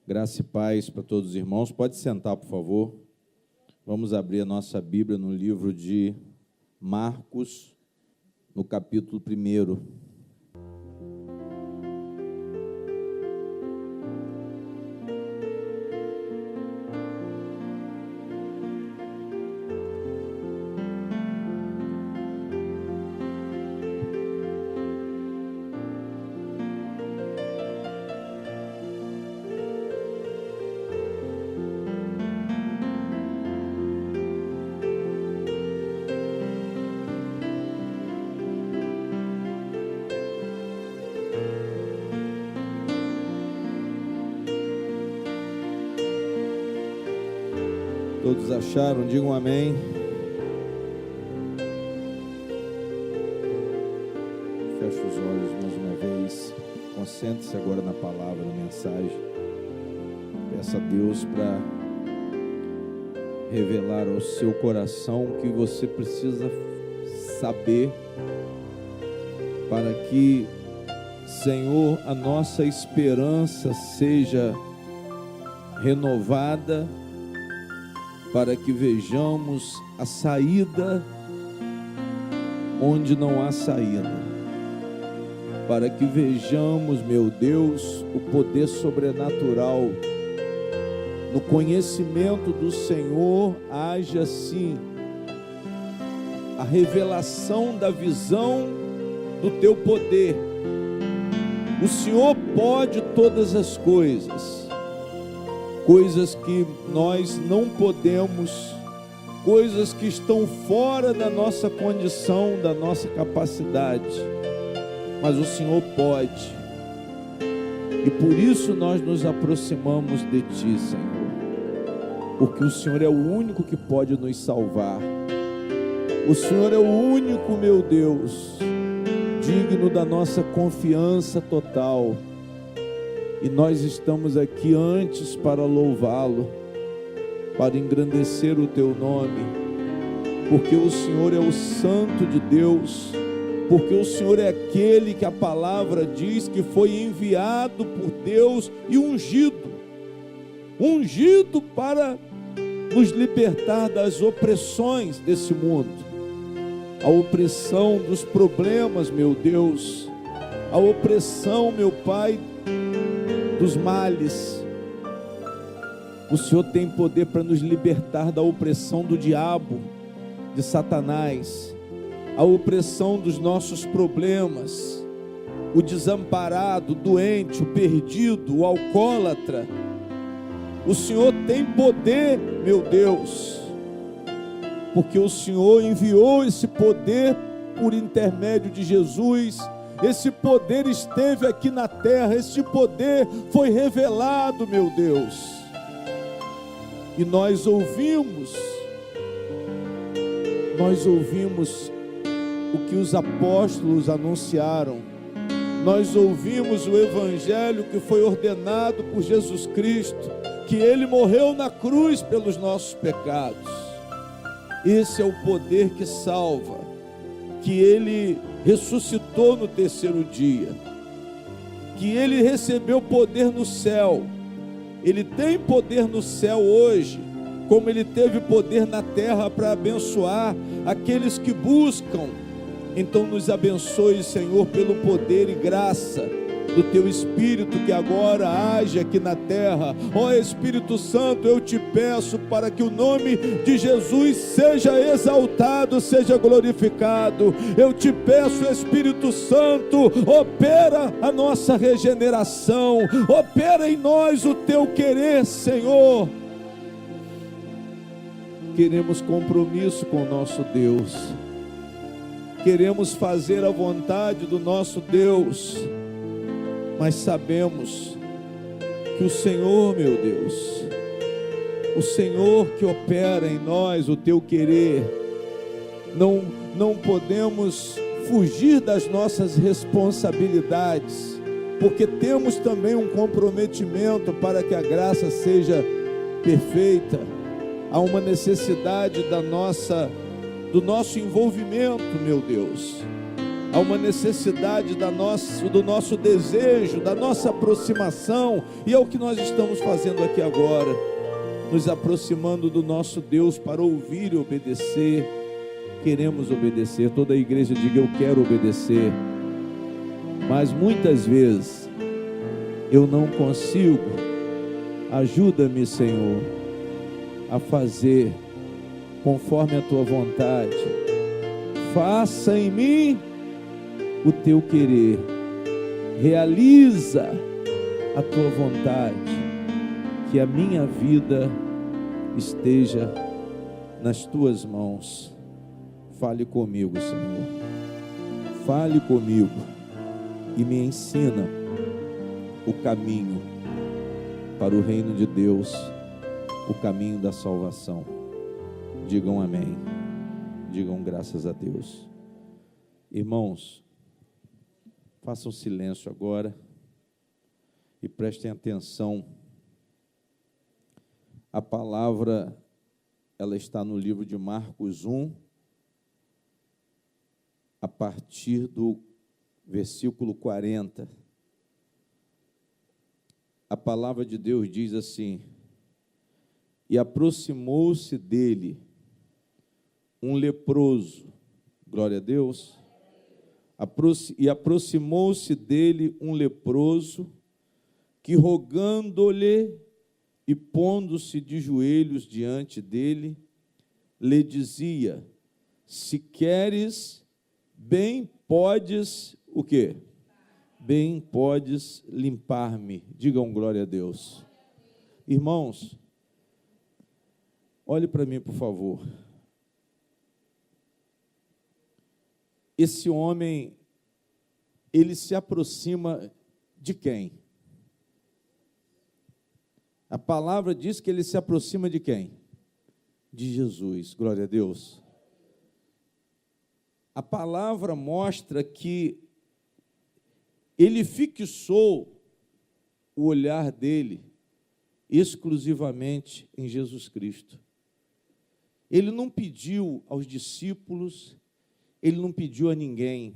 Graça e paz para todos os irmãos. Pode sentar, por favor. Vamos abrir a nossa Bíblia no livro de Marcos, no capítulo 1. Todos acharam? Digam amém. Feche os olhos mais uma vez. Concentre-se agora na palavra, na mensagem. Peça a Deus para revelar ao seu coração o que você precisa saber para que, Senhor, a nossa esperança seja renovada, para que vejamos a saída onde não há saída, para que vejamos, meu Deus, o poder sobrenatural, no conhecimento do Senhor, haja assim a revelação da visão do teu poder. O Senhor pode todas as coisas, coisas que nós não podemos, coisas que estão fora da nossa condição, da nossa capacidade, mas o Senhor pode, e por isso nós nos aproximamos de Ti, Senhor, porque o Senhor é o único que pode nos salvar, o Senhor é o único, meu Deus, digno da nossa confiança total. E nós estamos aqui antes para louvá-lo, para engrandecer o teu nome, porque o Senhor é o Santo de Deus, porque o Senhor é aquele que a palavra diz que foi enviado por Deus e ungido para nos libertar das opressões desse mundo, a opressão dos problemas, meu Deus, a opressão, meu Pai, dos males. O Senhor tem poder para nos libertar da opressão do diabo, de Satanás, a opressão dos nossos problemas, o desamparado, o doente, o perdido, o alcoólatra. O Senhor tem poder, meu Deus, porque o Senhor enviou esse poder por intermédio de Jesus. Esse poder esteve aqui na terra, esse poder foi revelado, meu Deus. E nós ouvimos o que os apóstolos anunciaram. Nós ouvimos o evangelho que foi ordenado por Jesus Cristo, que Ele morreu na cruz pelos nossos pecados. Esse é o poder que salva, que Ele ressuscitou no terceiro dia, que Ele recebeu poder no céu. Ele tem poder no céu hoje, como Ele teve poder na terra para abençoar aqueles que buscam. Então nos abençoe, Senhor, pelo poder e graça do Teu Espírito que agora age aqui na terra. Ó Espírito Santo, eu te peço para que o nome de Jesus seja exaltado, seja glorificado. Eu te peço, Espírito Santo, opera a nossa regeneração, opera em nós o Teu querer, Senhor. Queremos compromisso com o nosso Deus, queremos fazer a vontade do nosso Deus, mas sabemos que o Senhor, meu Deus, o Senhor que opera em nós o teu querer, não podemos fugir das nossas responsabilidades, porque temos também um comprometimento para que a graça seja perfeita. Há uma necessidade do nosso envolvimento, meu Deus. há uma necessidade do nosso desejo, da nossa aproximação, e é o que nós estamos fazendo aqui agora, nos aproximando do nosso Deus para ouvir e obedecer. Queremos obedecer, toda a igreja diga: eu quero obedecer, mas muitas vezes eu não consigo. Ajuda-me, Senhor, a fazer conforme a tua vontade. Faça em mim o teu querer, realiza a tua vontade, que a minha vida esteja nas tuas mãos. Fale comigo, Senhor, fale comigo e me ensina o caminho para o reino de Deus, o caminho da salvação. Digam amém, digam graças a Deus. Irmãos, façam silêncio agora e prestem atenção. A palavra, ela está no livro de Marcos 1, a partir do versículo 40. A palavra de Deus diz assim: e aproximou-se dele um leproso, glória a Deus, e aproximou-se dele um leproso, que rogando-lhe e pondo-se de joelhos diante dele, lhe dizia: se queres, bem podes, o quê? Bem podes limpar-me. Digam glória a Deus. Irmãos, olhe para mim, por favor. Esse homem, ele se aproxima de quem? A palavra diz que ele se aproxima de quem? De Jesus, glória a Deus. A palavra mostra que ele fixou o olhar dele exclusivamente em Jesus Cristo. Ele não pediu aos discípulos, ele não pediu a ninguém.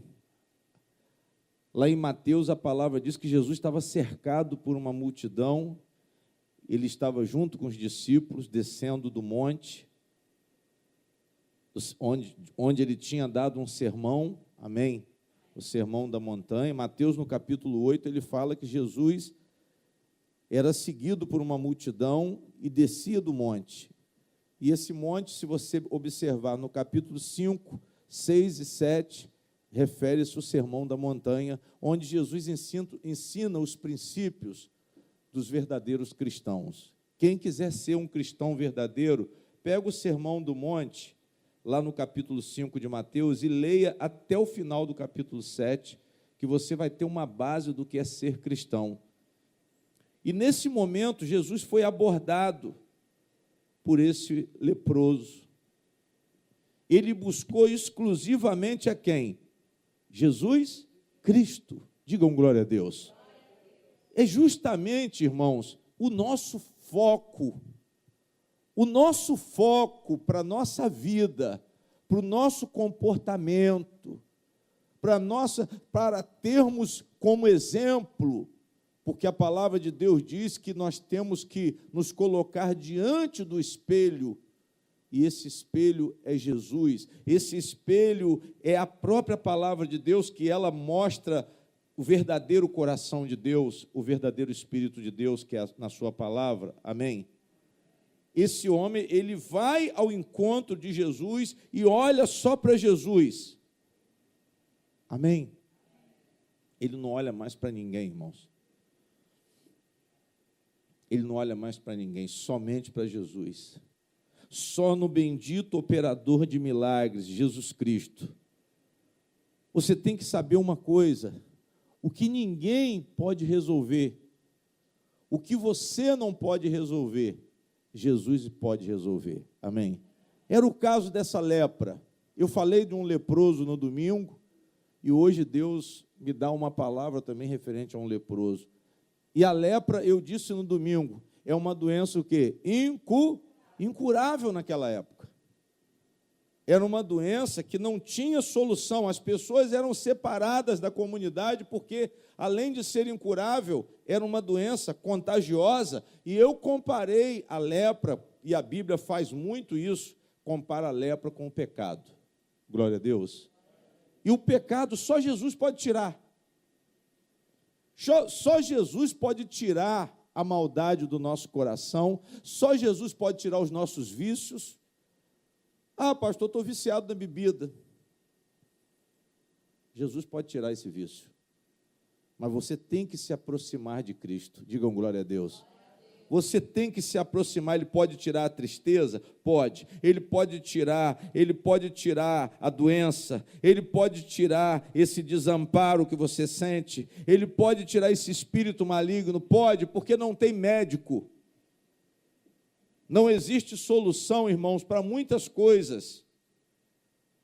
Lá em Mateus, a palavra diz que Jesus estava cercado por uma multidão, ele estava junto com os discípulos, descendo do monte, onde ele tinha dado um sermão, amém? O sermão da montanha. Mateus, no capítulo 8, ele fala que Jesus era seguido por uma multidão e descia do monte. E esse monte, se você observar no capítulo 5, 6 e 7, refere-se ao sermão da montanha, onde Jesus ensina os princípios dos verdadeiros cristãos. Quem quiser ser um cristão verdadeiro, pega o sermão do monte, lá no capítulo 5 de Mateus, e leia até o final do capítulo 7, que você vai ter uma base do que é ser cristão. E nesse momento, Jesus foi abordado por esse leproso. Ele buscou exclusivamente a quem? Jesus Cristo. Digam glória a Deus. É justamente, irmãos, o nosso foco para a nossa vida, para o nosso comportamento, para termos como exemplo, porque a palavra de Deus diz que nós temos que nos colocar diante do espelho, e esse espelho é Jesus, esse espelho é a própria palavra de Deus, que ela mostra o verdadeiro coração de Deus, o verdadeiro Espírito de Deus, que é na sua palavra, amém? Esse homem, ele vai ao encontro de Jesus e olha só para Jesus, amém? Ele não olha mais para ninguém, irmãos. Ele não olha mais para ninguém, somente para Jesus. Só no bendito operador de milagres, Jesus Cristo. Você tem que saber uma coisa: o que ninguém pode resolver, o que você não pode resolver, Jesus pode resolver, amém? Era o caso dessa lepra. Eu falei de um leproso no domingo, e hoje Deus me dá uma palavra também referente a um leproso. E a lepra, eu disse no domingo, é uma doença o quê? Incurável naquela época. Era uma doença que não tinha solução. As pessoas eram separadas da comunidade porque, além de ser incurável, era uma doença contagiosa. E eu comparei a lepra, e a Bíblia faz muito isso, compara a lepra com o pecado. Glória a Deus. E o pecado só Jesus pode tirar. Só Jesus pode tirar a maldade do nosso coração. Só Jesus pode tirar os nossos vícios. Ah, pastor, estou viciado na bebida. Jesus pode tirar esse vício. Mas você tem que se aproximar de Cristo. Digam glória a Deus. Você tem que se aproximar. Ele pode tirar a tristeza? Pode. Ele pode tirar a doença. Ele pode tirar esse desamparo que você sente. Ele pode tirar esse espírito maligno? Pode, porque não tem médico. Não existe solução, irmãos, para muitas coisas.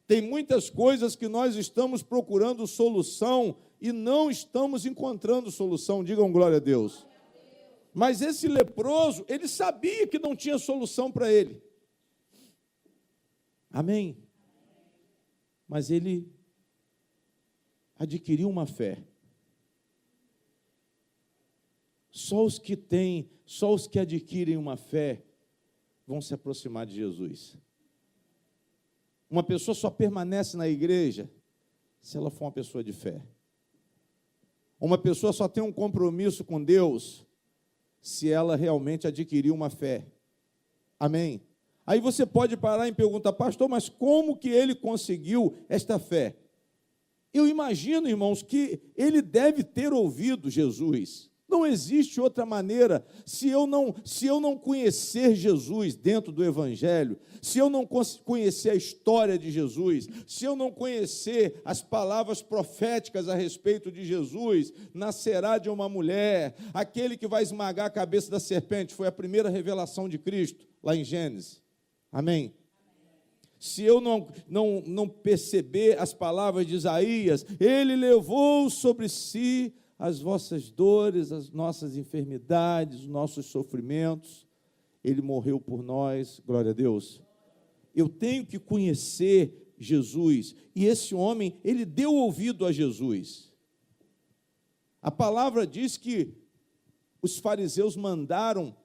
Tem muitas coisas que nós estamos procurando solução e não estamos encontrando solução. Digam glória a Deus. Mas esse leproso, ele sabia que não tinha solução para ele. Amém? Mas ele adquiriu uma fé. Só os que adquirem uma fé vão se aproximar de Jesus. Uma pessoa só permanece na igreja se ela for uma pessoa de fé. Uma pessoa só tem um compromisso com Deus se ela realmente adquirir uma fé. Amém? Aí você pode parar e perguntar, pastor, mas como que ele conseguiu esta fé? Eu imagino, irmãos, que ele deve ter ouvido Jesus. Não existe outra maneira. Se eu não conhecer Jesus dentro do Evangelho, se eu não conhecer a história de Jesus, se eu não conhecer as palavras proféticas a respeito de Jesus, nascerá de uma mulher, aquele que vai esmagar a cabeça da serpente, foi a primeira revelação de Cristo, lá em Gênesis. Amém? Se eu não perceber as palavras de Isaías, ele levou sobre si as vossas dores, as nossas enfermidades, os nossos sofrimentos, ele morreu por nós, glória a Deus. Eu tenho que conhecer Jesus, e esse homem, ele deu ouvido a Jesus. A palavra diz que os fariseus mandaram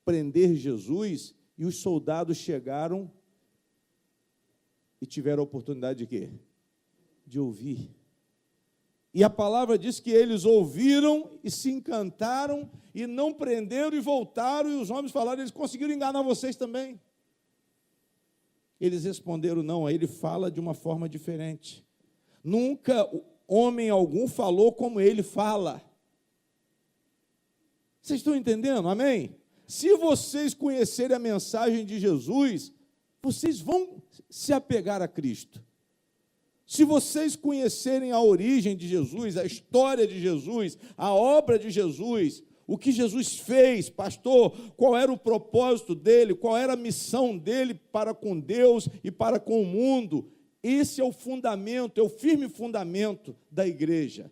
prender Jesus, e os soldados chegaram e tiveram a oportunidade de quê? De ouvir. E a palavra diz que eles ouviram e se encantaram e não prenderam e voltaram, e os homens falaram, eles conseguiram enganar vocês também. Eles responderam, não, aí ele fala de uma forma diferente. Nunca homem algum falou como ele fala. Vocês estão entendendo? Amém? Se vocês conhecerem a mensagem de Jesus, vocês vão se apegar a Cristo. Se vocês conhecerem a origem de Jesus, a história de Jesus, a obra de Jesus, o que Jesus fez, pastor, qual era o propósito dele, qual era a missão dele para com Deus e para com o mundo, esse é o fundamento, é o firme fundamento da igreja.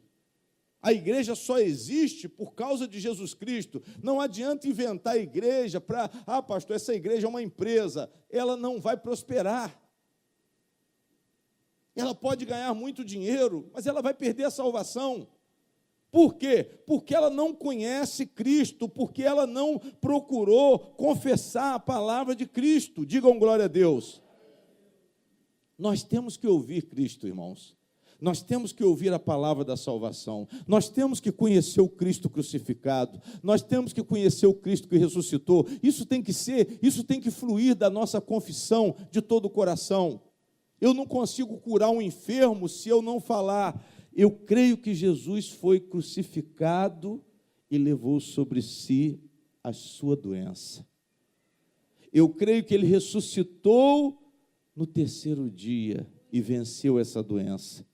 A igreja só existe por causa de Jesus Cristo. Não adianta inventar a igreja para, pastor, essa igreja é uma empresa, ela não vai prosperar. Ela pode ganhar muito dinheiro, mas ela vai perder a salvação. Por quê? Porque ela não conhece Cristo, porque ela não procurou confessar a palavra de Cristo. Digam glória a Deus. Nós temos que ouvir Cristo, irmãos. Nós temos que ouvir a palavra da salvação. Nós temos que conhecer o Cristo crucificado. Nós temos que conhecer o Cristo que ressuscitou. Isso tem que fluir da nossa confissão de todo o coração. Eu não consigo curar um enfermo se eu não falar, eu creio que Jesus foi crucificado e levou sobre si a sua doença. Eu creio que ele ressuscitou no terceiro dia e venceu essa doença.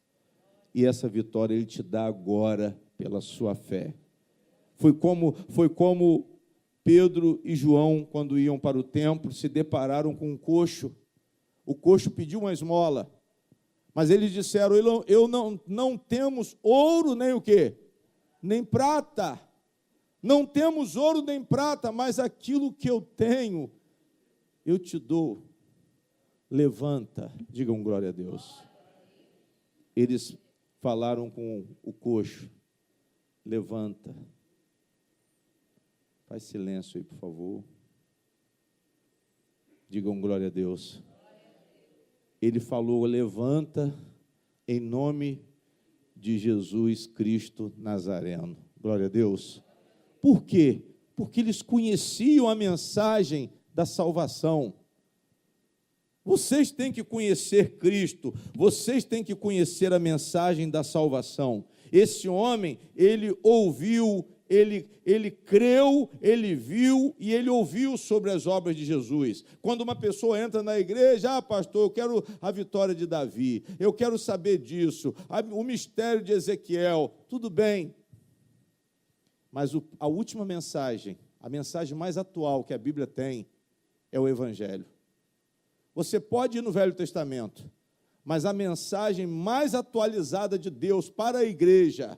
E essa vitória ele te dá agora pela sua fé. Foi como Pedro e João, quando iam para o templo, se depararam com um coxo. O coxo pediu uma esmola, mas eles disseram, não temos ouro nem o quê? Nem prata. Não temos ouro nem prata, mas aquilo que eu tenho, eu te dou. levanta, digam glória a Deus. Eles falaram com o coxo, levanta. Faz silêncio aí, por favor. Digam glória a Deus. Ele falou, levanta, em nome de Jesus Cristo Nazareno. Glória a Deus. Por quê? Porque eles conheciam a mensagem da salvação. Vocês têm que conhecer Cristo, vocês têm que conhecer a mensagem da salvação. Esse homem, ele ouviu, ele creu, ele viu e ele ouviu sobre as obras de Jesus. Quando uma pessoa entra na igreja, pastor, eu quero a vitória de Davi, eu quero saber disso, o mistério de Ezequiel, tudo bem. Mas a última mensagem, a mensagem mais atual que a Bíblia tem, é o Evangelho. Você pode ir no Velho Testamento, mas a mensagem mais atualizada de Deus para a igreja,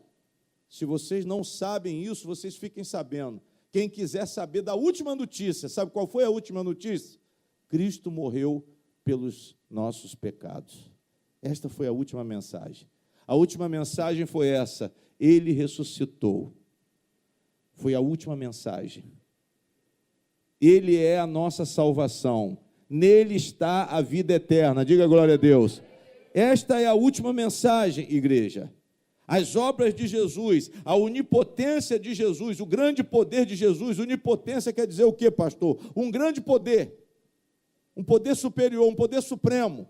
se vocês não sabem isso, vocês fiquem sabendo. Quem quiser saber da última notícia, sabe qual foi a última notícia? Cristo morreu pelos nossos pecados. Esta foi a última mensagem. A última mensagem foi essa: Ele ressuscitou. Foi a última mensagem. Ele é a nossa salvação. Nele está a vida eterna. Diga glória a Deus. Esta é a última mensagem, igreja. As obras de Jesus, a onipotência de Jesus, o grande poder de Jesus. Onipotência quer dizer o quê, pastor? Um grande poder. Um poder superior, um poder supremo.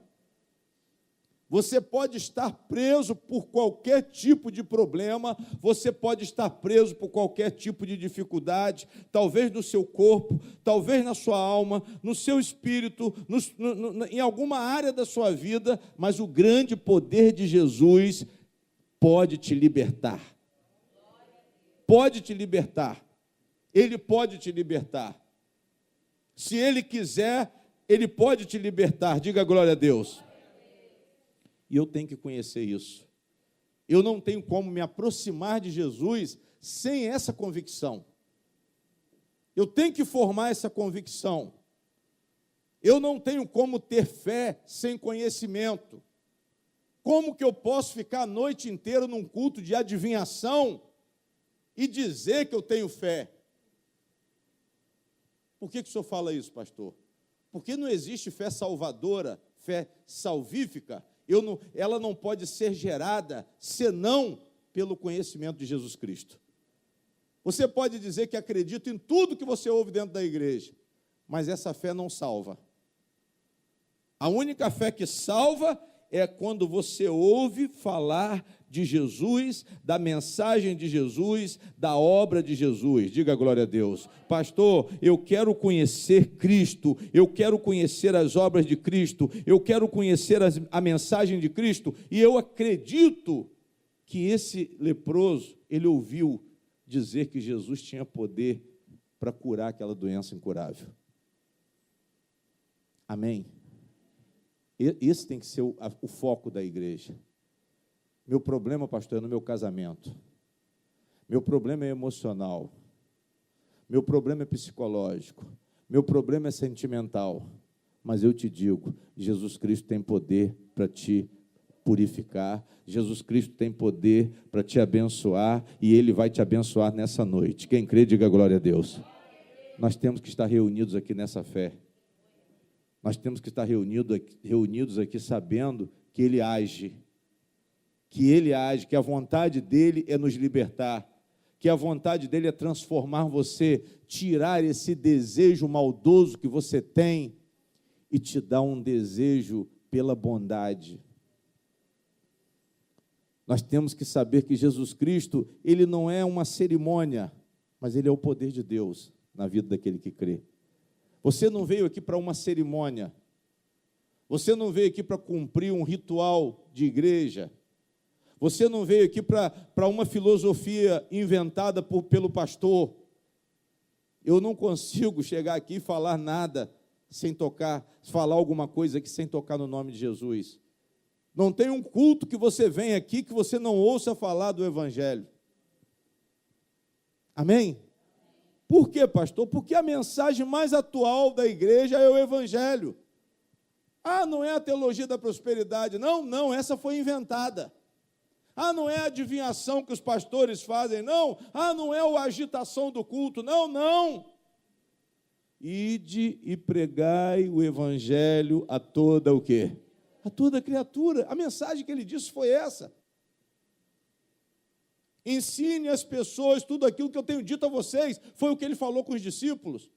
Você pode estar preso por qualquer tipo de problema, você pode estar preso por qualquer tipo de dificuldade, talvez no seu corpo, talvez na sua alma, no seu espírito, em alguma área da sua vida, mas o grande poder de Jesus pode te libertar. Pode te libertar. Ele pode te libertar. Se Ele quiser, Ele pode te libertar. Diga glória a Deus. E eu tenho que conhecer isso. Eu não tenho como me aproximar de Jesus sem essa convicção. Eu tenho que formar essa convicção. Eu não tenho como ter fé sem conhecimento. Como que eu posso ficar a noite inteira num culto de adivinhação e dizer que eu tenho fé? Por que o senhor fala isso, pastor? Porque não existe fé salvadora, fé salvífica. Ela não pode ser gerada senão pelo conhecimento de Jesus Cristo. Você pode dizer que acredita em tudo que você ouve dentro da igreja, mas essa fé não salva. A única fé que salva é quando você ouve falar de Jesus, da mensagem de Jesus, da obra de Jesus. Diga glória a Deus. Pastor, eu quero conhecer Cristo, eu quero conhecer as obras de Cristo, eu quero conhecer a mensagem de Cristo, e eu acredito que esse leproso, ele ouviu dizer que Jesus tinha poder para curar aquela doença incurável. Amém? Esse tem que ser o foco da igreja. Meu problema, pastor, é no meu casamento. Meu problema é emocional. Meu problema é psicológico. Meu problema é sentimental. Mas eu te digo, Jesus Cristo tem poder para te purificar. Jesus Cristo tem poder para te abençoar e Ele vai te abençoar nessa noite. Quem crê, diga glória a Deus. Nós temos que estar reunidos aqui nessa fé. Nós temos que estar reunidos aqui sabendo que Ele age, que a vontade dEle é nos libertar, que a vontade dEle é transformar você, tirar esse desejo maldoso que você tem e te dar um desejo pela bondade. Nós temos que saber que Jesus Cristo, Ele não é uma cerimônia, mas Ele é o poder de Deus na vida daquele que crê. Você não veio aqui para uma cerimônia, você não veio aqui para cumprir um ritual de igreja, você não veio aqui para uma filosofia inventada pelo pastor. Eu não consigo chegar aqui e falar nada sem falar alguma coisa aqui sem tocar no nome de Jesus. Não tem um culto que você vem aqui que você não ouça falar do Evangelho. Amém? Por quê, pastor? Porque a mensagem mais atual da igreja é o Evangelho. Ah, não é a teologia da prosperidade. Não, essa foi inventada. Ah, não é a adivinhação que os pastores fazem. Não é a agitação do culto. Não. Ide e pregai o evangelho a toda o quê? A toda criatura. A mensagem que ele disse foi essa. Ensine as pessoas tudo aquilo que eu tenho dito a vocês. Foi o que ele falou com os discípulos.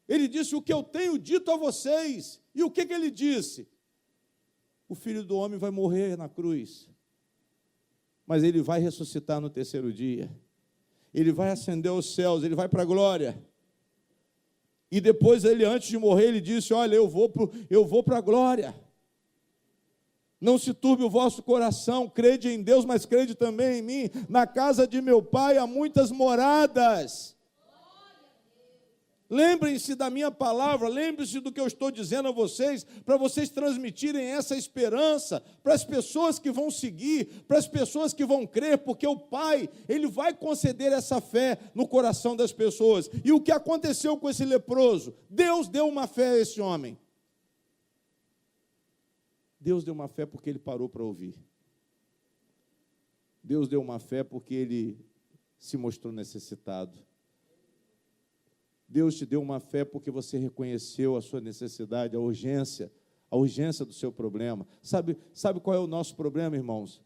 Ele disse o que eu tenho dito a vocês. E o que ele disse? O Filho do Homem vai morrer na cruz, mas ele vai ressuscitar no terceiro dia. Ele vai ascender aos céus, ele vai para a glória. E depois ele, antes de morrer, ele disse, olha, eu vou para a glória. Não se turbe o vosso coração, crede em Deus, mas crede também em mim. Na casa de meu Pai há muitas moradas. Lembrem-se da minha palavra, lembrem-se do que eu estou dizendo a vocês, para vocês transmitirem essa esperança para as pessoas que vão seguir, para as pessoas que vão crer, porque o Pai, Ele vai conceder essa fé no coração das pessoas. E o que aconteceu com esse leproso? Deus deu uma fé a esse homem. Deus deu uma fé porque ele parou para ouvir. Deus deu uma fé porque ele se mostrou necessitado. Deus te deu uma fé porque você reconheceu a sua necessidade, a urgência do seu problema. Sabe qual é o nosso problema, irmãos?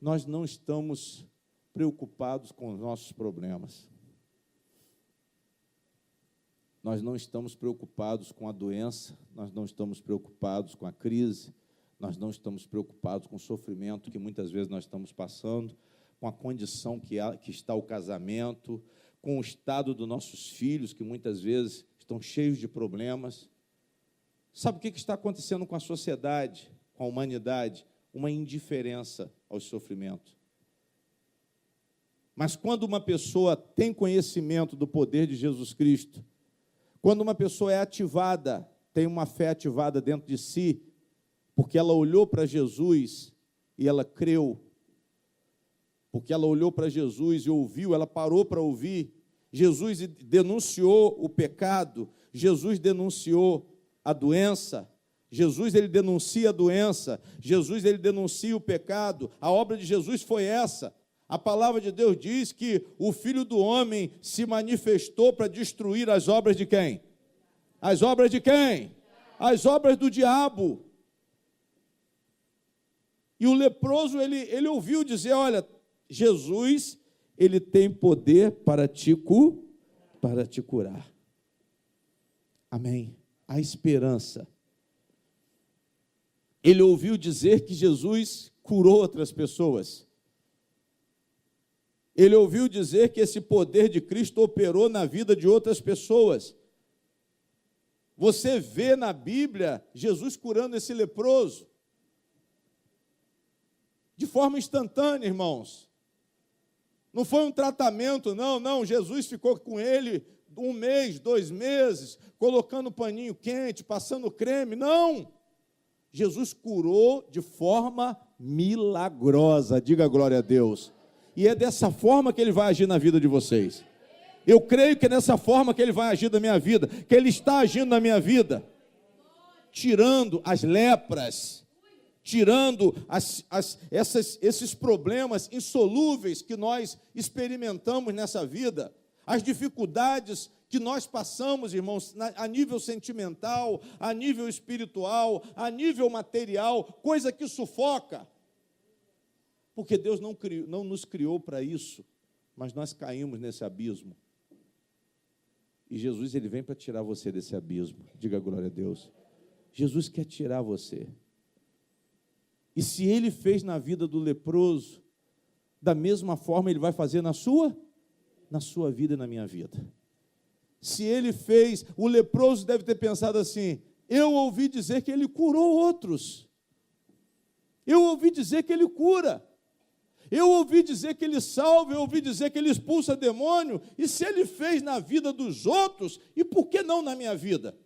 Nós não estamos preocupados com os nossos problemas. Nós não estamos preocupados com a doença, nós não estamos preocupados com a crise, nós não estamos preocupados com o sofrimento que muitas vezes nós estamos passando, com a condição que está o casamento, com o estado dos nossos filhos, que muitas vezes estão cheios de problemas. Sabe o que está acontecendo com a sociedade, com a humanidade? Uma indiferença ao sofrimento. Mas quando uma pessoa tem conhecimento do poder de Jesus Cristo, quando uma pessoa é ativada, tem uma fé ativada dentro de si, porque ela olhou para Jesus e ela creu, porque ela olhou para Jesus e ouviu, ela parou para ouvir. Jesus denunciou o pecado, Jesus denunciou a doença, Jesus ele denuncia a doença, Jesus ele denuncia o pecado. A obra de Jesus foi essa. A palavra de Deus diz que o Filho do Homem se manifestou para destruir as obras de quem? As obras de quem? As obras do diabo. E o leproso, ele ouviu dizer, olha, Jesus, ele tem poder para te curar. Amém. A esperança. Ele ouviu dizer que Jesus curou outras pessoas. Ele ouviu dizer que esse poder de Cristo operou na vida de outras pessoas. Você vê na Bíblia Jesus curando esse leproso. De forma instantânea, irmãos. Não foi um tratamento, não. Jesus ficou com ele 1 mês, 2 meses, colocando paninho quente, passando creme. Não. Jesus curou de forma milagrosa. Diga glória a Deus. E é dessa forma que ele vai agir na vida de vocês. Eu creio que é dessa forma que ele vai agir na minha vida, que ele está agindo na minha vida. Tirando as lepras, tirando esses problemas insolúveis que nós experimentamos nessa vida, as dificuldades que nós passamos, irmãos, a nível sentimental, a nível espiritual, a nível material, coisa que sufoca. Porque Deus não nos criou para isso, mas nós caímos nesse abismo. E Jesus, ele vem para tirar você desse abismo. Diga glória a Deus. Jesus quer tirar você. E se ele fez na vida do leproso, da mesma forma ele vai fazer na sua vida e na minha vida. Se ele fez, o leproso deve ter pensado assim, eu ouvi dizer que ele curou outros. Eu ouvi dizer que ele cura. Eu ouvi dizer que ele salva, eu ouvi dizer que ele expulsa demônio, e se ele fez na vida dos outros, e por que não na minha vida?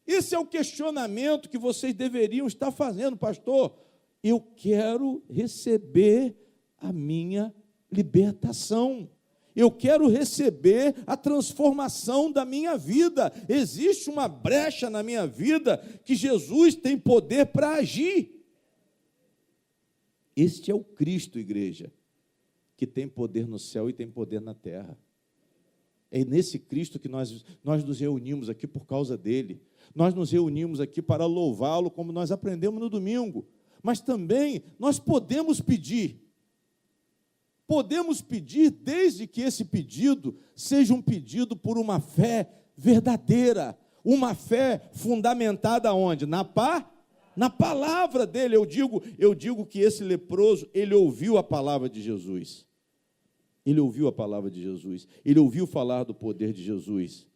Esse é o questionamento que vocês deveriam estar fazendo, pastor. Eu quero receber a minha libertação. Eu quero receber a transformação da minha vida. Existe uma brecha na minha vida que Jesus tem poder para agir. Este é o Cristo, igreja, que tem poder no céu e tem poder na terra. É nesse Cristo que nós nos reunimos aqui por causa dele. Nós nos reunimos aqui para louvá-lo, como nós aprendemos no domingo. Mas também nós podemos pedir. Podemos pedir desde que esse pedido seja um pedido por uma fé verdadeira, uma fé fundamentada onde? Na palavra dele. Eu digo que esse leproso, ele ouviu a palavra de Jesus. Ele ouviu a palavra de Jesus. Ele ouviu falar do poder de Jesus.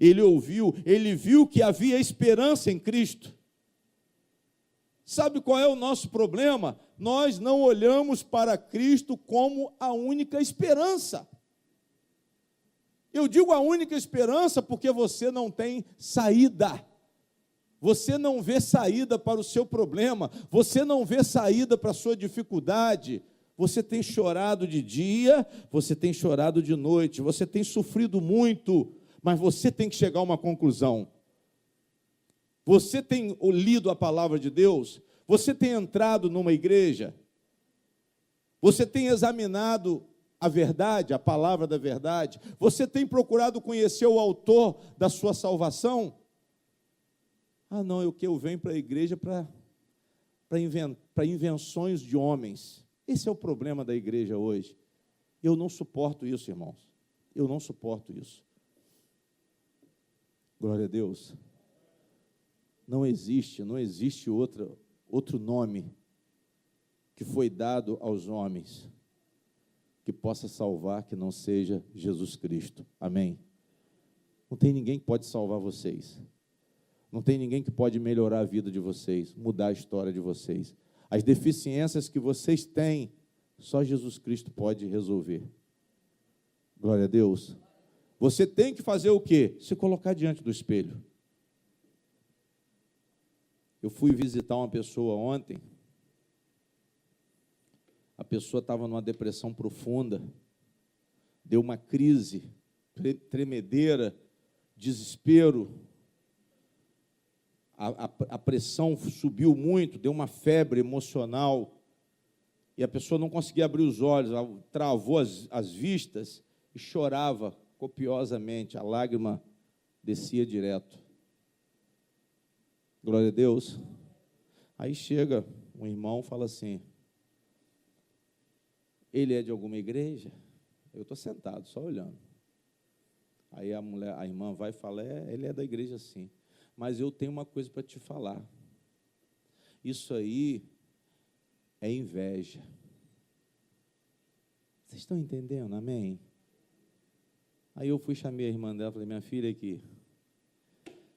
Ele viu que havia esperança em Cristo. Sabe qual é o nosso problema? Nós não olhamos para Cristo como a única esperança. Eu digo a única esperança porque você não tem saída. Você não vê saída para o seu problema. Você não vê saída para a sua dificuldade. Você tem chorado de dia, você tem chorado de noite, você tem sofrido muito, mas você tem que chegar a uma conclusão. Você tem lido a palavra de Deus? Você tem entrado numa igreja? Você tem examinado a verdade, a palavra da verdade? Você tem procurado conhecer o autor da sua salvação? Ah, não, eu venho para a igreja para invenções de homens. Esse é o problema da igreja hoje. Eu não suporto isso, irmãos. Eu não suporto isso. Glória a Deus. Não existe outro nome que foi dado aos homens que possa salvar que não seja Jesus Cristo. Amém? Não tem ninguém que pode salvar vocês. Não tem ninguém que pode melhorar a vida de vocês, mudar a história de vocês. As deficiências que vocês têm, só Jesus Cristo pode resolver. Glória a Deus. Você tem que fazer o quê? Se colocar diante do espelho. Eu fui visitar uma pessoa ontem. A pessoa estava numa depressão profunda, deu uma crise, tremedeira, desespero, a pressão subiu muito, deu uma febre emocional, e a pessoa não conseguia abrir os olhos, travou as vistas e chorava copiosamente, a lágrima descia direto. Glória a Deus. Aí chega um irmão e fala assim, ele é de alguma igreja? Eu estou sentado, só olhando. Aí a irmã vai e fala, ele é da igreja sim, mas eu tenho uma coisa para te falar. Isso aí é inveja. Vocês estão entendendo? Amém? Aí eu fui, chamei a irmã dela, falei, minha filha aqui,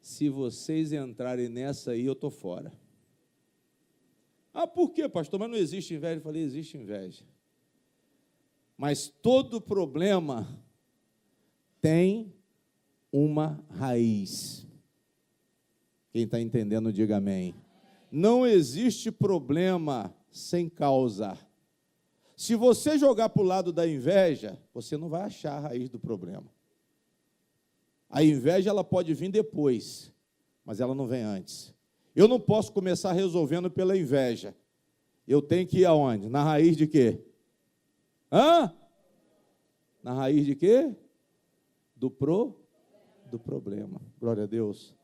se vocês entrarem nessa aí, eu estou fora. Ah, por quê, pastor? Mas não existe inveja? Eu falei, existe inveja. Mas todo problema tem uma raiz. Quem está entendendo, diga amém. Não existe problema sem causa. Se você jogar para o lado da inveja, você não vai achar a raiz do problema. A inveja, ela pode vir depois, mas ela não vem antes. Eu não posso começar resolvendo pela inveja. Eu tenho que ir aonde? Na raiz de quê? Na raiz de quê? Do problema. Glória a Deus.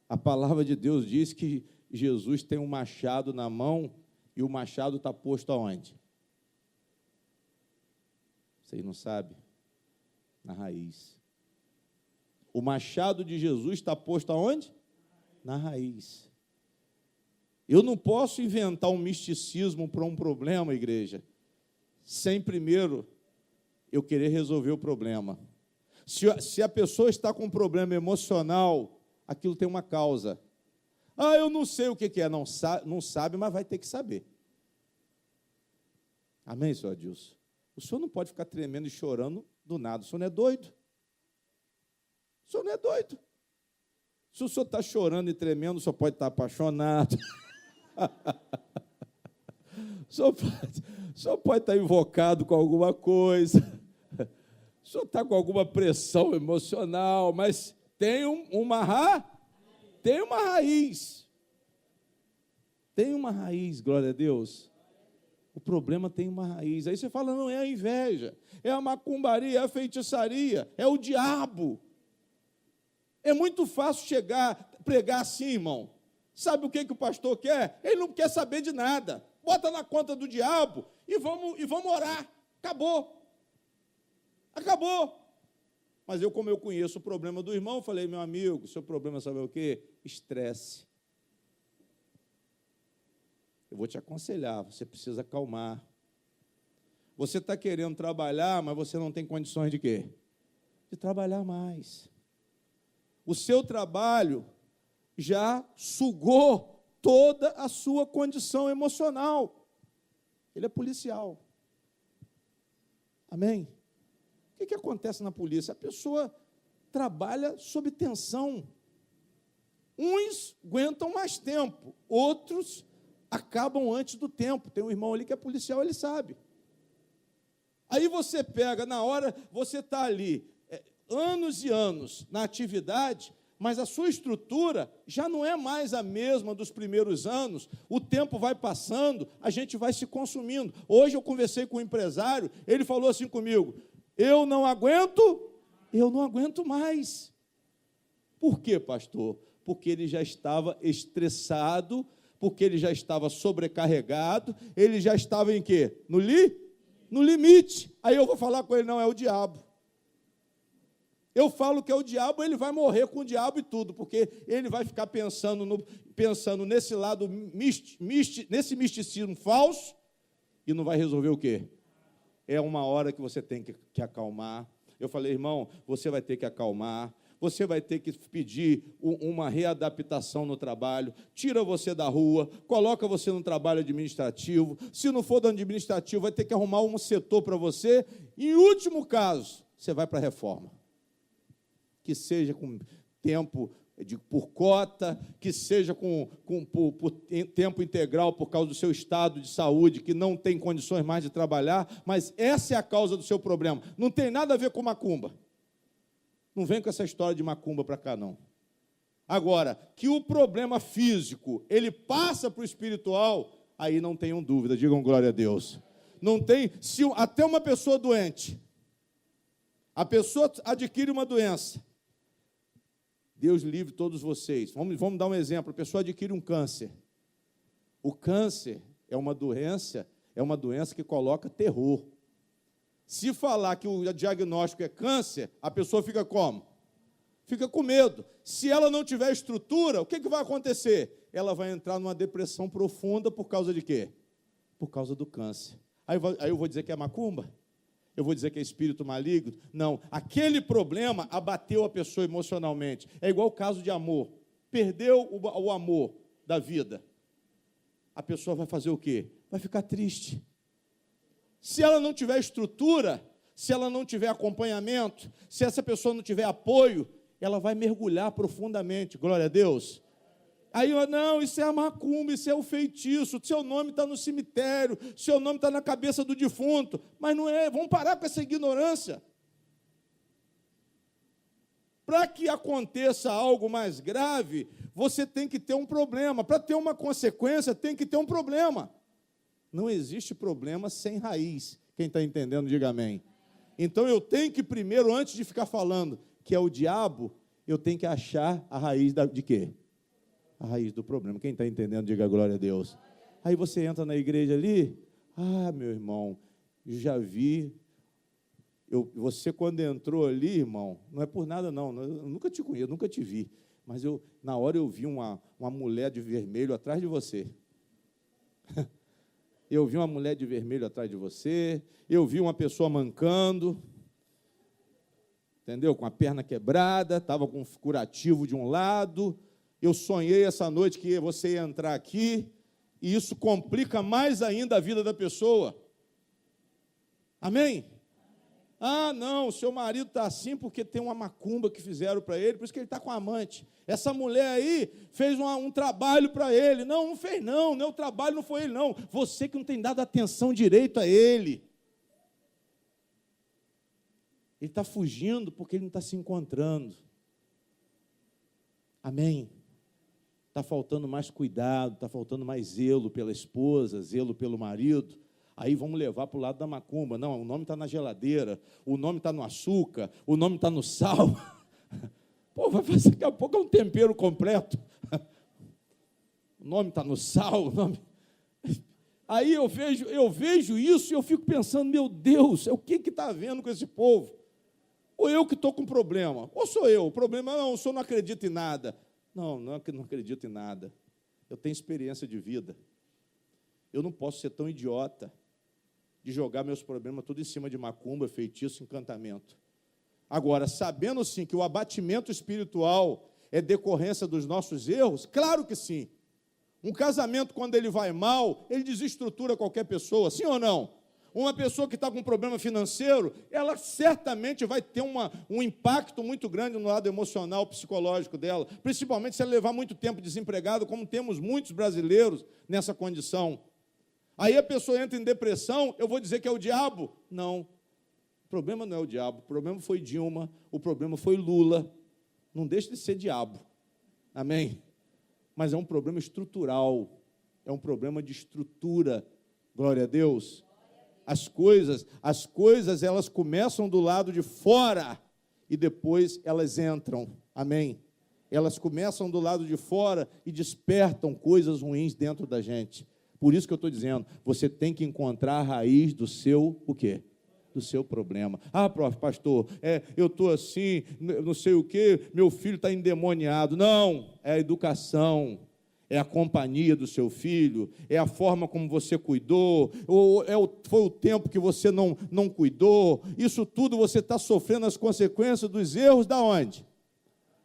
A palavra de Deus diz que Jesus tem um machado na mão e o machado está posto aonde? Vocês não sabem? Na raiz. O machado de Jesus está posto aonde? Na raiz. Eu não posso inventar um misticismo para um problema, igreja, sem primeiro eu querer resolver o problema. Se a pessoa está com um problema emocional, aquilo tem uma causa. Ah, eu não sei o que é. Não sabe, mas vai ter que saber. Amém, senhor Adilson? O senhor não pode ficar tremendo e chorando do nada. O senhor não é doido? O senhor não é doido? Se o senhor está chorando e tremendo, o senhor pode estar apaixonado. O senhor pode estar invocado com alguma coisa. O senhor está com alguma pressão emocional, mas tem uma raiz. Tem uma raiz, glória a Deus. O problema tem uma raiz. Aí você fala, não, é a inveja, é a macumbaria, é a feitiçaria, é o diabo. É muito fácil pregar assim, irmão. Sabe o que o pastor quer? Ele não quer saber de nada. Bota na conta do diabo e vamos orar. Acabou. Mas como eu conheço o problema do irmão, falei, meu amigo, seu problema sabe o quê? Estresse. Eu vou te aconselhar, você precisa acalmar. Você está querendo trabalhar, mas você não tem condições de quê? De trabalhar mais. O seu trabalho já sugou toda a sua condição emocional. Ele é policial. Amém? O que acontece na polícia? A pessoa trabalha sob tensão. Uns aguentam mais tempo, outros acabam antes do tempo. Tem um irmão ali que é policial, ele sabe. Aí você pega, na hora, você está ali, anos e anos na atividade, mas a sua estrutura já não é mais a mesma dos primeiros anos, o tempo vai passando, a gente vai se consumindo. Hoje eu conversei com um empresário, ele falou assim comigo, eu não aguento mais. Por quê, pastor? Porque ele já estava estressado, porque ele já estava sobrecarregado, ele já estava em quê? No limite. Aí eu vou falar com ele, não, é o diabo. Eu falo que é o diabo, ele vai morrer com o diabo e tudo, porque ele vai ficar pensando nesse lado, nesse misticismo falso, e não vai resolver o quê? É uma hora que você tem que acalmar. Eu falei, irmão, você vai ter que acalmar, você vai ter que pedir uma readaptação no trabalho, tira você da rua, coloca você no trabalho administrativo, se não for do administrativo, vai ter que arrumar um setor para você, e, em último caso, você vai para a reforma. Que seja com tempo por cota, que seja por tempo integral por causa do seu estado de saúde, que não tem condições mais de trabalhar, mas essa é a causa do seu problema. Não tem nada a ver com macumba. Não vem com essa história de macumba para cá, não. Agora, que o problema físico, ele passa para o espiritual, aí não tenham dúvida, digam glória a Deus. Não tem, se até uma pessoa doente, a pessoa adquire uma doença, Deus livre todos vocês. Vamos dar um exemplo, a pessoa adquire um câncer. O câncer é uma doença que coloca terror. Se falar que o diagnóstico é câncer, a pessoa fica como? Fica com medo. Se ela não tiver estrutura, o que vai acontecer? Ela vai entrar numa depressão profunda por causa de quê? Por causa do câncer. Aí eu vou dizer que é macumba? Eu vou dizer que é espírito maligno? Não. Aquele problema abateu a pessoa emocionalmente. É igual o caso de amor. Perdeu o amor da vida. A pessoa vai fazer o quê? Vai ficar triste. Se ela não tiver estrutura, se ela não tiver acompanhamento, se essa pessoa não tiver apoio, ela vai mergulhar profundamente, glória a Deus. Aí, não, isso é a macumba, isso é o feitiço, seu nome está no cemitério, seu nome está na cabeça do defunto, mas não é, vamos parar com essa ignorância. Para que aconteça algo mais grave, você tem que ter um problema, para ter uma consequência, tem que ter um problema. Não existe problema sem raiz. Quem está entendendo, diga amém. Então, eu tenho que primeiro, antes de ficar falando que é o diabo, eu tenho que achar a raiz de quê? A raiz do problema. Quem está entendendo, diga glória a Deus. Aí você entra na igreja ali, meu irmão, já vi. Você, quando entrou ali, irmão, não é por nada, não, eu nunca te conheço, nunca te vi, mas na hora eu vi uma mulher de vermelho atrás de você. Eu vi uma mulher de vermelho atrás de você, eu vi uma pessoa mancando, entendeu? Com a perna quebrada, estava com um curativo de um lado. Eu sonhei essa noite que você ia entrar aqui, e isso complica mais ainda a vida da pessoa. Amém? Não, o seu marido está assim porque tem uma macumba que fizeram para ele, por isso que ele está com a amante. Essa mulher aí fez um trabalho para ele. Não fez não, o trabalho não foi ele não. Você que não tem dado atenção direito a ele. Ele está fugindo porque ele não está se encontrando. Amém? Está faltando mais cuidado, está faltando mais zelo pela esposa, zelo pelo marido. Aí vamos levar para o lado da macumba. Não, o nome está na geladeira, o nome está no açúcar, o nome está no sal. Pô, vai fazer daqui a pouco é um tempero completo. O nome está no sal, o nome... Aí eu vejo isso e eu fico pensando, meu Deus, o que está havendo com esse povo? Ou eu que estou com problema, ou sou eu. O problema não, o senhor não acredita em nada. Não é que não acredito em nada. Eu tenho experiência de vida. Eu não posso ser tão idiota de jogar meus problemas tudo em cima de macumba, feitiço, encantamento. Agora, sabendo sim que o abatimento espiritual é decorrência dos nossos erros, claro que sim. Um casamento, quando ele vai mal, ele desestrutura qualquer pessoa, sim ou não? Uma pessoa que está com um problema financeiro, ela certamente vai ter um impacto muito grande no lado emocional, psicológico dela, principalmente se ela levar muito tempo desempregado, como temos muitos brasileiros nessa condição. Aí a pessoa entra em depressão, eu vou dizer que é o diabo? Não, o problema não é o diabo, o problema foi Dilma, o problema foi Lula, não deixa de ser diabo, amém? Mas é um problema estrutural, é um problema de estrutura, glória a Deus. As coisas, elas começam do lado de fora e depois elas entram, amém? Elas começam do lado de fora e despertam coisas ruins dentro da gente. Por isso que eu estou dizendo, você tem que encontrar a raiz do seu, o quê? Do seu problema. Ah, pastor, eu estou assim, não sei o quê, meu filho está endemoniado. Não, é a educação, é a companhia do seu filho, é a forma como você cuidou, ou foi o tempo que você não cuidou. Isso tudo você está sofrendo as consequências dos erros da onde?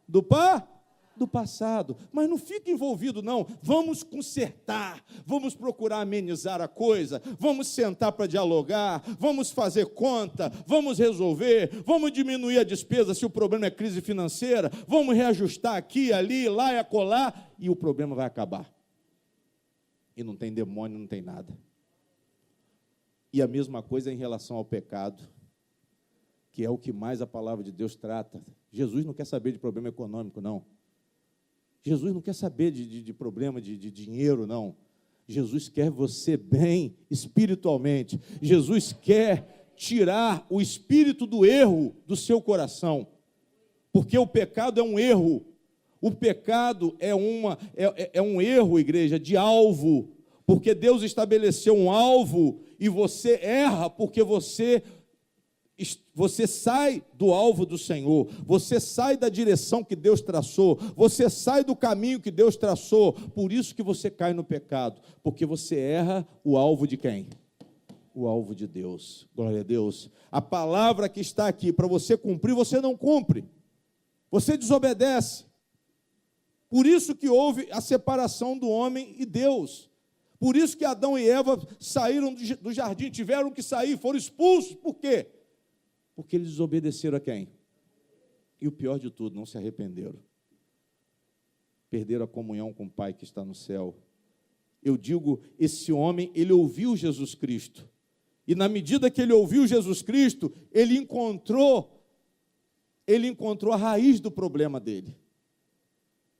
Do passado. Mas não fique envolvido, não. Vamos consertar, vamos procurar amenizar a coisa, vamos sentar para dialogar, vamos fazer conta, vamos resolver, vamos diminuir a despesa se o problema é crise financeira, vamos reajustar aqui, ali, lá e acolá, e o problema vai acabar. E não tem demônio, não tem nada. E a mesma coisa em relação ao pecado, que é o que mais a palavra de Deus trata. Jesus não quer saber de problema econômico, não. Jesus não quer saber de problema de dinheiro, não. Jesus quer você bem espiritualmente. Jesus quer tirar o espírito do erro do seu coração. Porque o pecado é um erro. O pecado é um erro, igreja, de alvo. Porque Deus estabeleceu um alvo e você erra porque você sai do alvo do Senhor, você sai da direção que Deus traçou, você sai do caminho que Deus traçou, por isso que você cai no pecado, porque você erra o alvo de quem? O alvo de Deus, glória a Deus. A palavra que está aqui para você cumprir, você não cumpre, você desobedece, por isso que houve a separação do homem e Deus, por isso que Adão e Eva saíram do jardim, tiveram que sair, foram expulsos, por quê? Porque eles desobedeceram a quem? E o pior de tudo, não se arrependeram. Perderam a comunhão com o Pai que está no céu. Eu digo, esse homem, ele ouviu Jesus Cristo. E na medida que ele ouviu Jesus Cristo, ele encontrou a raiz do problema dele.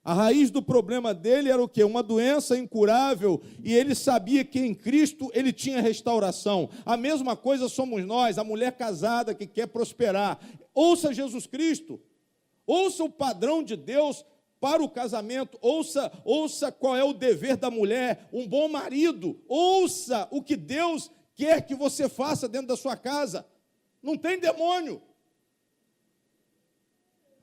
A raiz do problema dele era o quê? Uma doença incurável, e ele sabia que em Cristo ele tinha restauração. A mesma coisa somos nós, a mulher casada que quer prosperar. Ouça Jesus Cristo, ouça o padrão de Deus para o casamento, ouça qual é o dever da mulher, um bom marido, ouça o que Deus quer que você faça dentro da sua casa. Não tem demônio.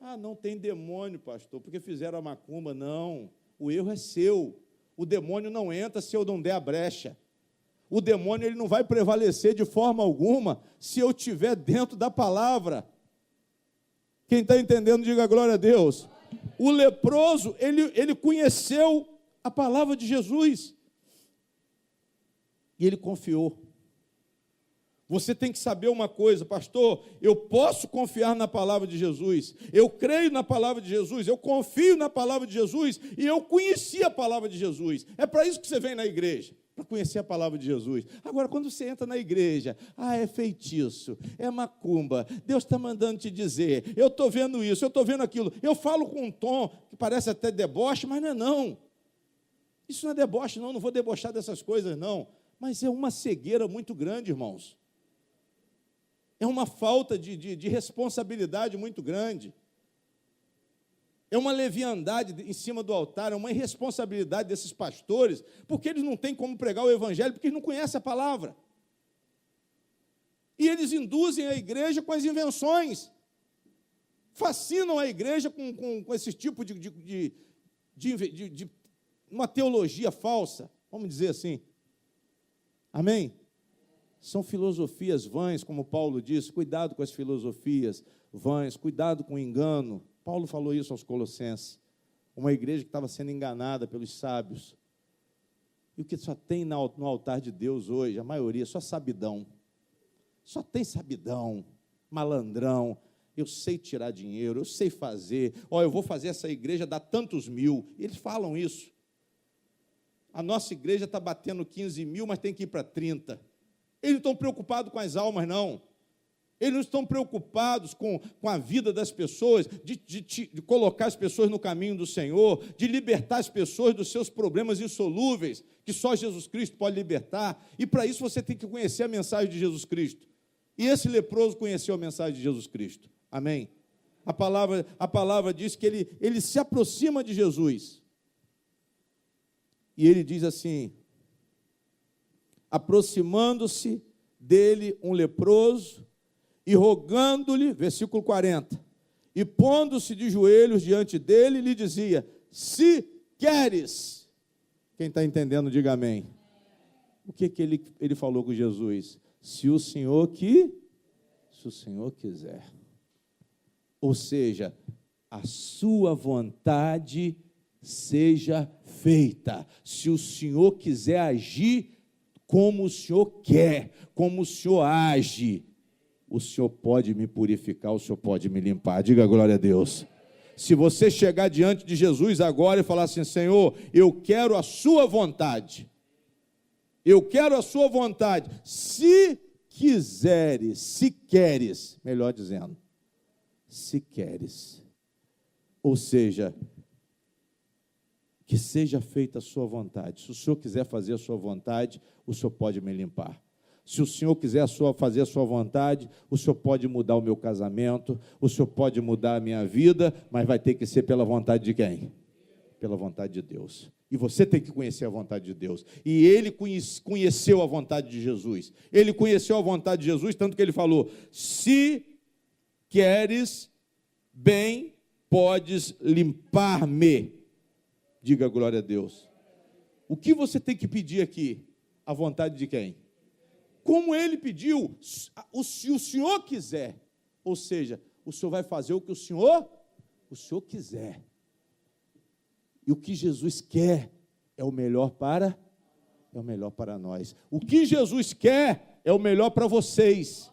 Ah, não tem demônio, pastor, porque fizeram a macumba. Não, o erro é seu. O demônio não entra se eu não der a brecha. O demônio ele não vai prevalecer de forma alguma se eu estiver dentro da palavra. Quem está entendendo, diga glória a Deus. O leproso, ele conheceu a palavra de Jesus. E ele confiou. Você tem que saber uma coisa, pastor, eu posso confiar na palavra de Jesus, eu creio na palavra de Jesus, eu confio na palavra de Jesus, e eu conheci a palavra de Jesus. É para isso que você vem na igreja. para conhecer a palavra de Jesus. Agora, quando você entra na igreja, é feitiço, é macumba, Deus está mandando te dizer, eu estou vendo isso, eu estou vendo aquilo, eu falo com um tom que parece até deboche, mas não é não. Isso não é deboche, não vou debochar dessas coisas, não. Mas é uma cegueira muito grande, irmãos. É uma falta de responsabilidade muito grande. É uma leviandade em cima do altar, é uma irresponsabilidade desses pastores, porque eles não têm como pregar o evangelho, porque eles não conhecem a palavra. E eles induzem a igreja com as invenções, fascinam a igreja com esse tipo de uma teologia falsa, vamos dizer assim. Amém? São filosofias vãs, como Paulo disse, cuidado com as filosofias vãs, cuidado com o engano. Paulo falou isso aos Colossenses, uma igreja que estava sendo enganada pelos sábios. E o que só tem no altar de Deus hoje, a maioria, só sabidão. Só tem sabidão, malandrão. Eu sei tirar dinheiro, eu sei fazer. Eu vou fazer essa igreja dar tantos mil. Eles falam isso. A nossa igreja está batendo 15 mil, mas tem que ir para 30. Eles não estão preocupados com as almas, não. Eles não estão preocupados com a vida das pessoas, de colocar as pessoas no caminho do Senhor, de libertar as pessoas dos seus problemas insolúveis, que só Jesus Cristo pode libertar. E para isso você tem que conhecer a mensagem de Jesus Cristo. E esse leproso conheceu a mensagem de Jesus Cristo. Amém? A palavra diz que ele se aproxima de Jesus. E ele diz assim, aproximando-se dele um leproso, e rogando-lhe, versículo 40, e pondo-se de joelhos diante dele, lhe dizia, se queres. Quem está entendendo, diga amém. O que ele falou com Jesus? Se o Senhor quiser. Ou seja, a sua vontade seja feita. Se o Senhor quiser agir como o Senhor quer, como o Senhor age, o Senhor pode me purificar, o Senhor pode me limpar. Diga glória a Deus. Se você chegar diante de Jesus agora e falar assim, Senhor, eu quero a sua vontade. Eu quero a sua vontade. Se quiseres, se queres, melhor dizendo, se queres. Ou seja, que seja feita a sua vontade. Se o Senhor quiser fazer a sua vontade, o Senhor pode me limpar. Se o Senhor quiser fazer a sua vontade, o Senhor pode mudar o meu casamento, o Senhor pode mudar a minha vida, mas vai ter que ser pela vontade de quem? Pela vontade de Deus. E você tem que conhecer a vontade de Deus. E ele conheceu a vontade de Jesus. Ele conheceu a vontade de Jesus, tanto que ele falou, se queres bem, podes limpar-me. Diga glória a Deus. O que você tem que pedir aqui? A vontade de quem? Como ele pediu, se o Senhor quiser, ou seja, o Senhor vai fazer o que o Senhor quiser. E o que Jesus quer é o melhor para nós. O que Jesus quer é o melhor para vocês.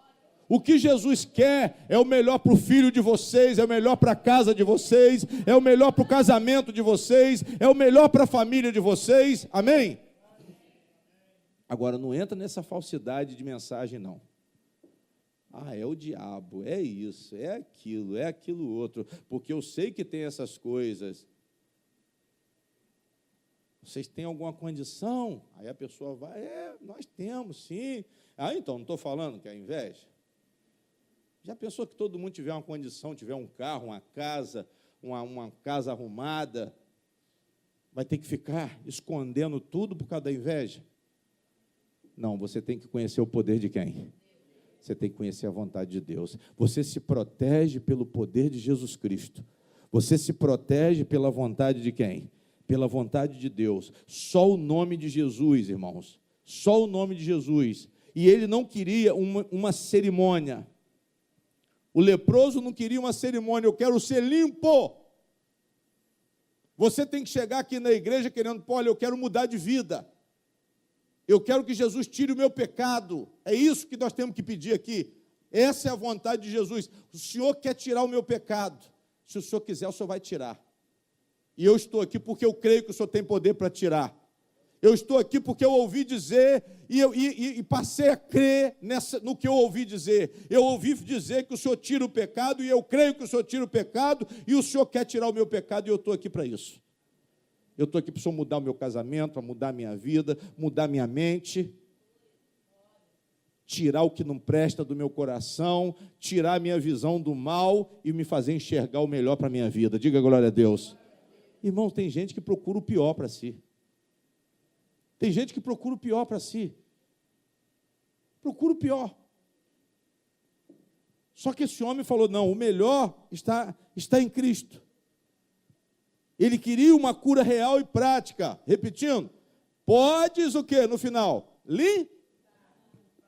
O que Jesus quer é o melhor para o filho de vocês, é o melhor para a casa de vocês, é o melhor para o casamento de vocês, é o melhor para a família de vocês. Amém? Agora, não entra nessa falsidade de mensagem, não. É o diabo, é isso, é aquilo outro, porque eu sei que tem essas coisas. Vocês têm alguma condição? Aí a pessoa vai, nós temos, sim. Então, não estou falando que é inveja. Já pensou que todo mundo tiver uma condição, tiver um carro, uma casa arrumada, vai ter que ficar escondendo tudo por causa da inveja? Não, você tem que conhecer o poder de quem? Você tem que conhecer a vontade de Deus. Você se protege pelo poder de Jesus Cristo. Você se protege pela vontade de quem? Pela vontade de Deus. Só o nome de Jesus, irmãos. Só o nome de Jesus. E ele não queria uma cerimônia. O leproso não queria uma cerimônia. Eu quero ser limpo. Você tem que chegar aqui na igreja querendo, olha, eu quero mudar de vida. Eu quero que Jesus tire o meu pecado. É isso que nós temos que pedir aqui. Essa é a vontade de Jesus. O Senhor quer tirar o meu pecado. Se o Senhor quiser, o Senhor vai tirar. E eu estou aqui porque eu creio que o Senhor tem poder para tirar. Eu estou aqui porque eu ouvi dizer e passei a crer no que eu ouvi dizer. Eu ouvi dizer que o Senhor tira o pecado, e eu creio que o Senhor tira o pecado, e o Senhor quer tirar o meu pecado, e eu estou aqui para isso. Eu estou aqui para o Senhor mudar o meu casamento, para mudar a minha vida, mudar a minha mente, tirar o que não presta do meu coração, tirar a minha visão do mal e me fazer enxergar o melhor para a minha vida. Diga glória a Deus. Irmão, tem gente que procura o pior para si. Tem gente que procura o pior para si. Procura o pior. Só que esse homem falou, não, o melhor está em Cristo. Ele queria uma cura real e prática. Repetindo, podes o quê no final?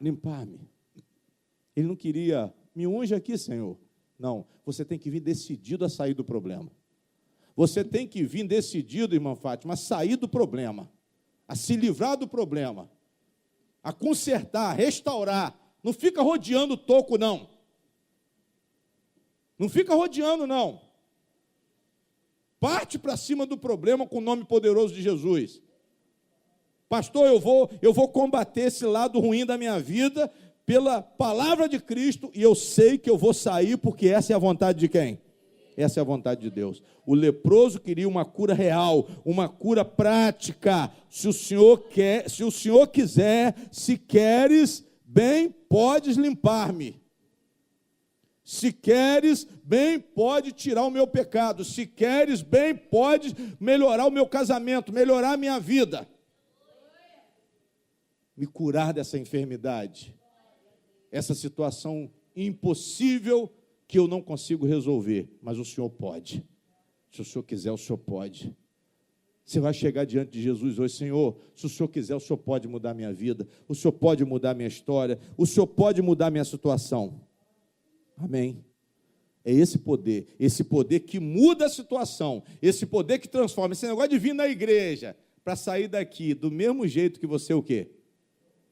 Limpar-me. Ele não queria, me unge aqui, Senhor. Não, você tem que vir decidido a sair do problema. Você tem que vir decidido, irmã Fátima, a sair do problema, a se livrar do problema, a consertar, a restaurar. Não fica rodeando o toco, não. Não fica rodeando, não. Parte para cima do problema com o nome poderoso de Jesus. Pastor, eu vou combater esse lado ruim da minha vida pela palavra de Cristo, e eu sei que eu vou sair, porque essa é a vontade de quem? Essa é a vontade de Deus. O leproso queria uma cura real, uma cura prática. Se o Senhor quiser, se queres, bem, podes limpar-me. Se queres, bem, pode tirar o meu pecado. Se queres, bem, pode melhorar o meu casamento, melhorar a minha vida. Me curar dessa enfermidade, essa situação impossível que eu não consigo resolver, mas o Senhor pode. Se o Senhor quiser, o Senhor pode. Você vai chegar diante de Jesus hoje, Senhor, se o Senhor quiser, o Senhor pode mudar a minha vida, o Senhor pode mudar a minha história, o Senhor pode mudar a minha situação. Amém? É esse poder que muda a situação, esse poder que transforma. Esse negócio de vir na igreja, para sair daqui do mesmo jeito que você o quê?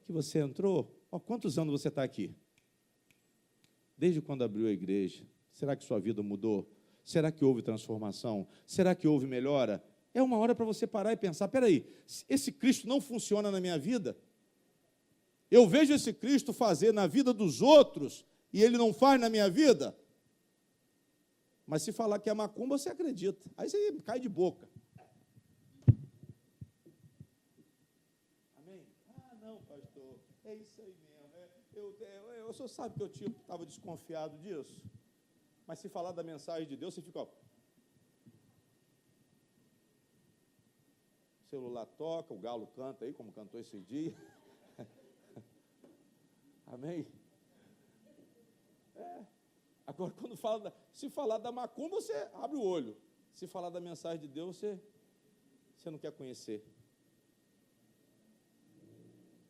Que você entrou. Quantos anos você está aqui? Desde quando abriu a igreja? Será que sua vida mudou? Será que houve transformação? Será que houve melhora? É uma hora para você parar e pensar, peraí, esse Cristo não funciona na minha vida? Eu vejo esse Cristo fazer na vida dos outros e ele não faz na minha vida? Mas se falar que é macumba, você acredita. Aí você cai de boca. Amém? Ah, não, pastor, é isso aí mesmo. O senhor sabe que eu estava desconfiado disso? Mas se falar da mensagem de Deus, você fica, ó. O celular toca, o galo canta aí, como cantou esse dia. Amém? Agora, se falar da macumba, você abre o olho. Se falar da mensagem de Deus, você não quer conhecer.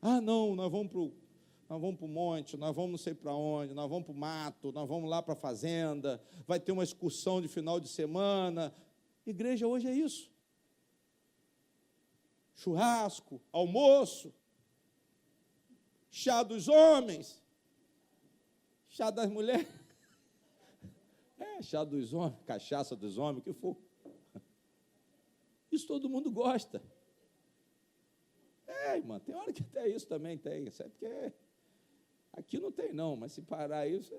Ah, não, nós vamos para o monte, nós vamos não sei para onde, nós vamos para o mato, nós vamos lá para a fazenda, vai ter uma excursão de final de semana. Igreja hoje é isso. Churrasco, almoço, chá dos homens, chá das mulheres, chá dos homens, cachaça dos homens, o que for. Isso todo mundo gosta. Irmã, tem hora que até isso também tem, isso é porque aqui não tem não, mas se parar isso,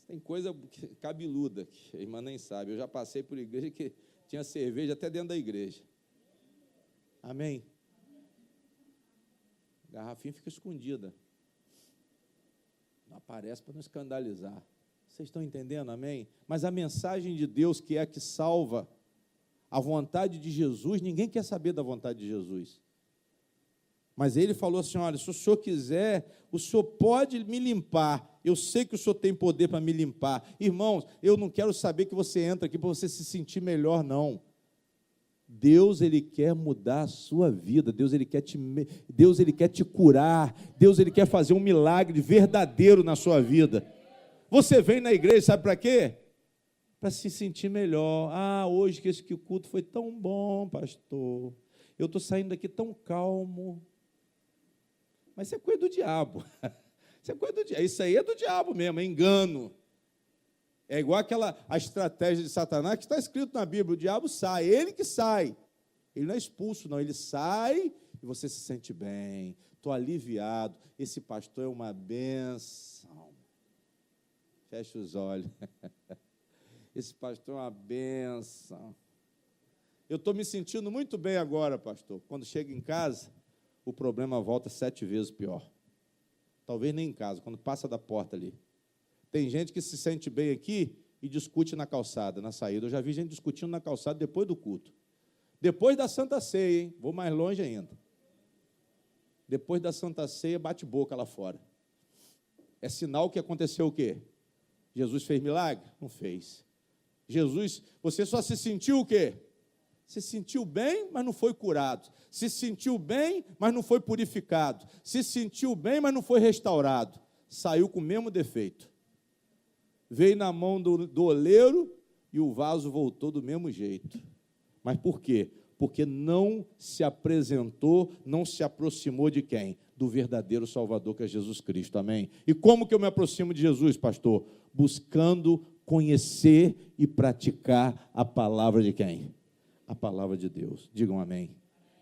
tem coisa cabeluda, que a irmã nem sabe. Eu já passei por igreja que tinha cerveja até dentro da igreja. Amém? A garrafinha fica escondida. Não aparece para não escandalizar. Vocês estão entendendo, amém? Mas a mensagem de Deus, que é a que salva, a vontade de Jesus, ninguém quer saber da vontade de Jesus. Mas ele falou assim, olha, se o senhor quiser, o senhor pode me limpar. Eu sei que o senhor tem poder para me limpar. Irmãos, eu não quero saber que você entra aqui para você se sentir melhor, não. Deus, ele quer mudar a sua vida. Deus, ele quer te curar. Deus, ele quer fazer um milagre verdadeiro na sua vida. Você vem na igreja, sabe para quê? Para se sentir melhor. Ah, hoje que esse culto foi tão bom, pastor. Eu estou saindo daqui tão calmo. Mas isso é coisa do diabo. Isso é coisa do diabo. Isso aí é do diabo mesmo, é engano. É igual a estratégia de Satanás que está escrito na Bíblia. O diabo sai, ele que sai. Ele não é expulso, não. Ele sai e você se sente bem. Estou aliviado. Esse pastor é uma bênção. Fecha os olhos. Esse pastor é uma bênção. Eu estou me sentindo muito bem agora, pastor. Quando chego em casa, o problema volta 7 vezes pior. Talvez nem em casa, quando passa da porta ali. Tem gente que se sente bem aqui e discute na calçada, na saída. Eu já vi gente discutindo na calçada depois do culto. Depois da Santa Ceia, hein? Vou mais longe ainda. Depois da Santa Ceia, bate boca lá fora. É sinal que aconteceu o quê? Jesus fez milagre? Não fez. Jesus, você só se sentiu o quê? Se sentiu bem, mas não foi curado. Se sentiu bem, mas não foi purificado. Se sentiu bem, mas não foi restaurado. Saiu com o mesmo defeito. Veio na mão do oleiro e o vaso voltou do mesmo jeito. Mas por quê? Porque não se apresentou, não se aproximou de quem? Do verdadeiro Salvador, que é Jesus Cristo. Amém? E como que eu me aproximo de Jesus, pastor? Buscando conhecer e praticar a palavra de quem? A palavra de Deus. Digam amém.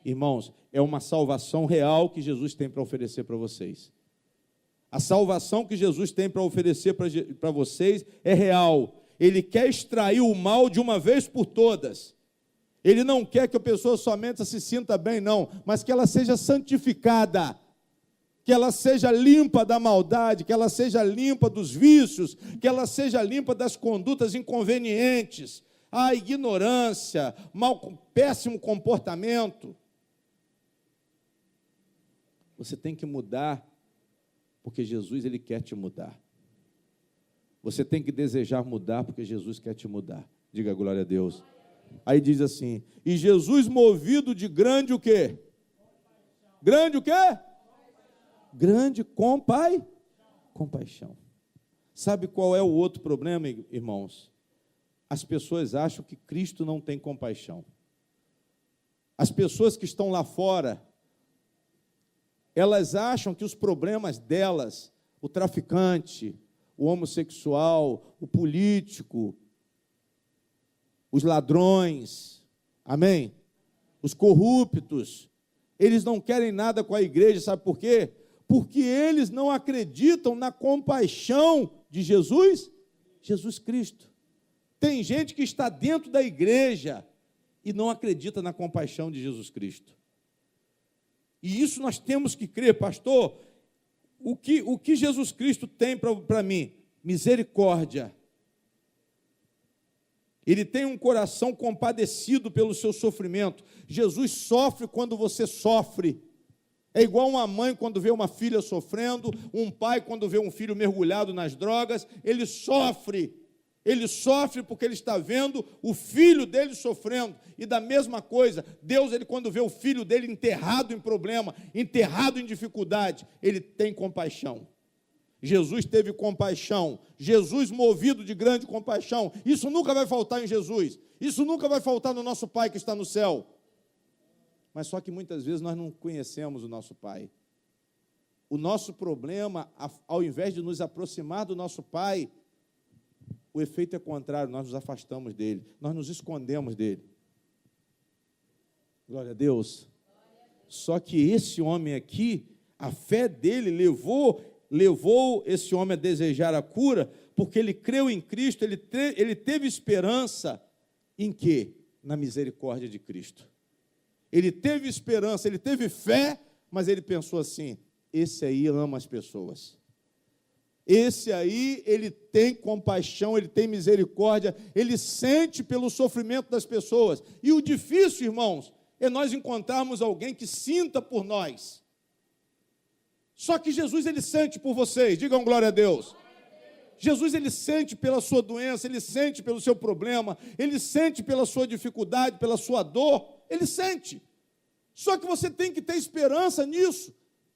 Irmãos, é uma salvação real que Jesus tem para oferecer para vocês. A salvação que Jesus tem para oferecer para vocês é real. Ele quer extrair o mal de uma vez por todas. Ele não quer que a pessoa somente se sinta bem, não, mas que ela seja santificada, que ela seja limpa da maldade, que ela seja limpa dos vícios, que ela seja limpa das condutas inconvenientes, a ignorância, péssimo comportamento. Você tem que mudar, porque Jesus, Ele quer te mudar. Você tem que desejar mudar, porque Jesus quer te mudar. Diga glória a Deus. Aí diz assim, e Jesus movido de grande o quê? Grande o quê? Grande compaixão. Sabe qual é o outro problema, irmãos? As pessoas acham que Cristo não tem compaixão. As pessoas que estão lá fora, elas acham que os problemas delas, o traficante, o homossexual, o político, os ladrões, amém? Os corruptos, eles não querem nada com a igreja, sabe por quê? Porque eles não acreditam na compaixão de Jesus Cristo. Tem gente que está dentro da igreja e não acredita na compaixão de Jesus Cristo. E isso nós temos que crer, pastor. O que Jesus Cristo tem para mim? Misericórdia. Ele tem um coração compadecido pelo seu sofrimento. Jesus sofre quando você sofre. É igual uma mãe quando vê uma filha sofrendo, um pai quando vê um filho mergulhado nas drogas, ele sofre. Ele sofre porque ele está vendo o filho dele sofrendo. E da mesma coisa, Deus, ele, quando vê o filho dele enterrado em problema, enterrado em dificuldade, ele tem compaixão. Jesus teve compaixão. Jesus movido de grande compaixão. Isso nunca vai faltar em Jesus. Isso nunca vai faltar no nosso Pai que está no céu. Mas só que muitas vezes nós não conhecemos o nosso Pai. O nosso problema, ao invés de nos aproximar do nosso Pai, o efeito é contrário, nós nos afastamos dele, nós nos escondemos dele. Glória a Deus. Só que esse homem aqui, a fé dele levou esse homem a desejar a cura, porque ele creu em Cristo, ele teve esperança em quê? Na misericórdia de Cristo. Ele teve esperança, ele teve fé, mas ele pensou assim, esse aí ama as pessoas. Esse aí, ele tem compaixão, ele tem misericórdia, ele sente pelo sofrimento das pessoas. E o difícil, irmãos, é nós encontrarmos alguém que sinta por nós. Só que Jesus, ele sente por vocês, digam glória a Deus. Jesus, ele sente pela sua doença, ele sente pelo seu problema, ele sente pela sua dificuldade, pela sua dor, ele sente. Só que você tem que ter esperança nisso.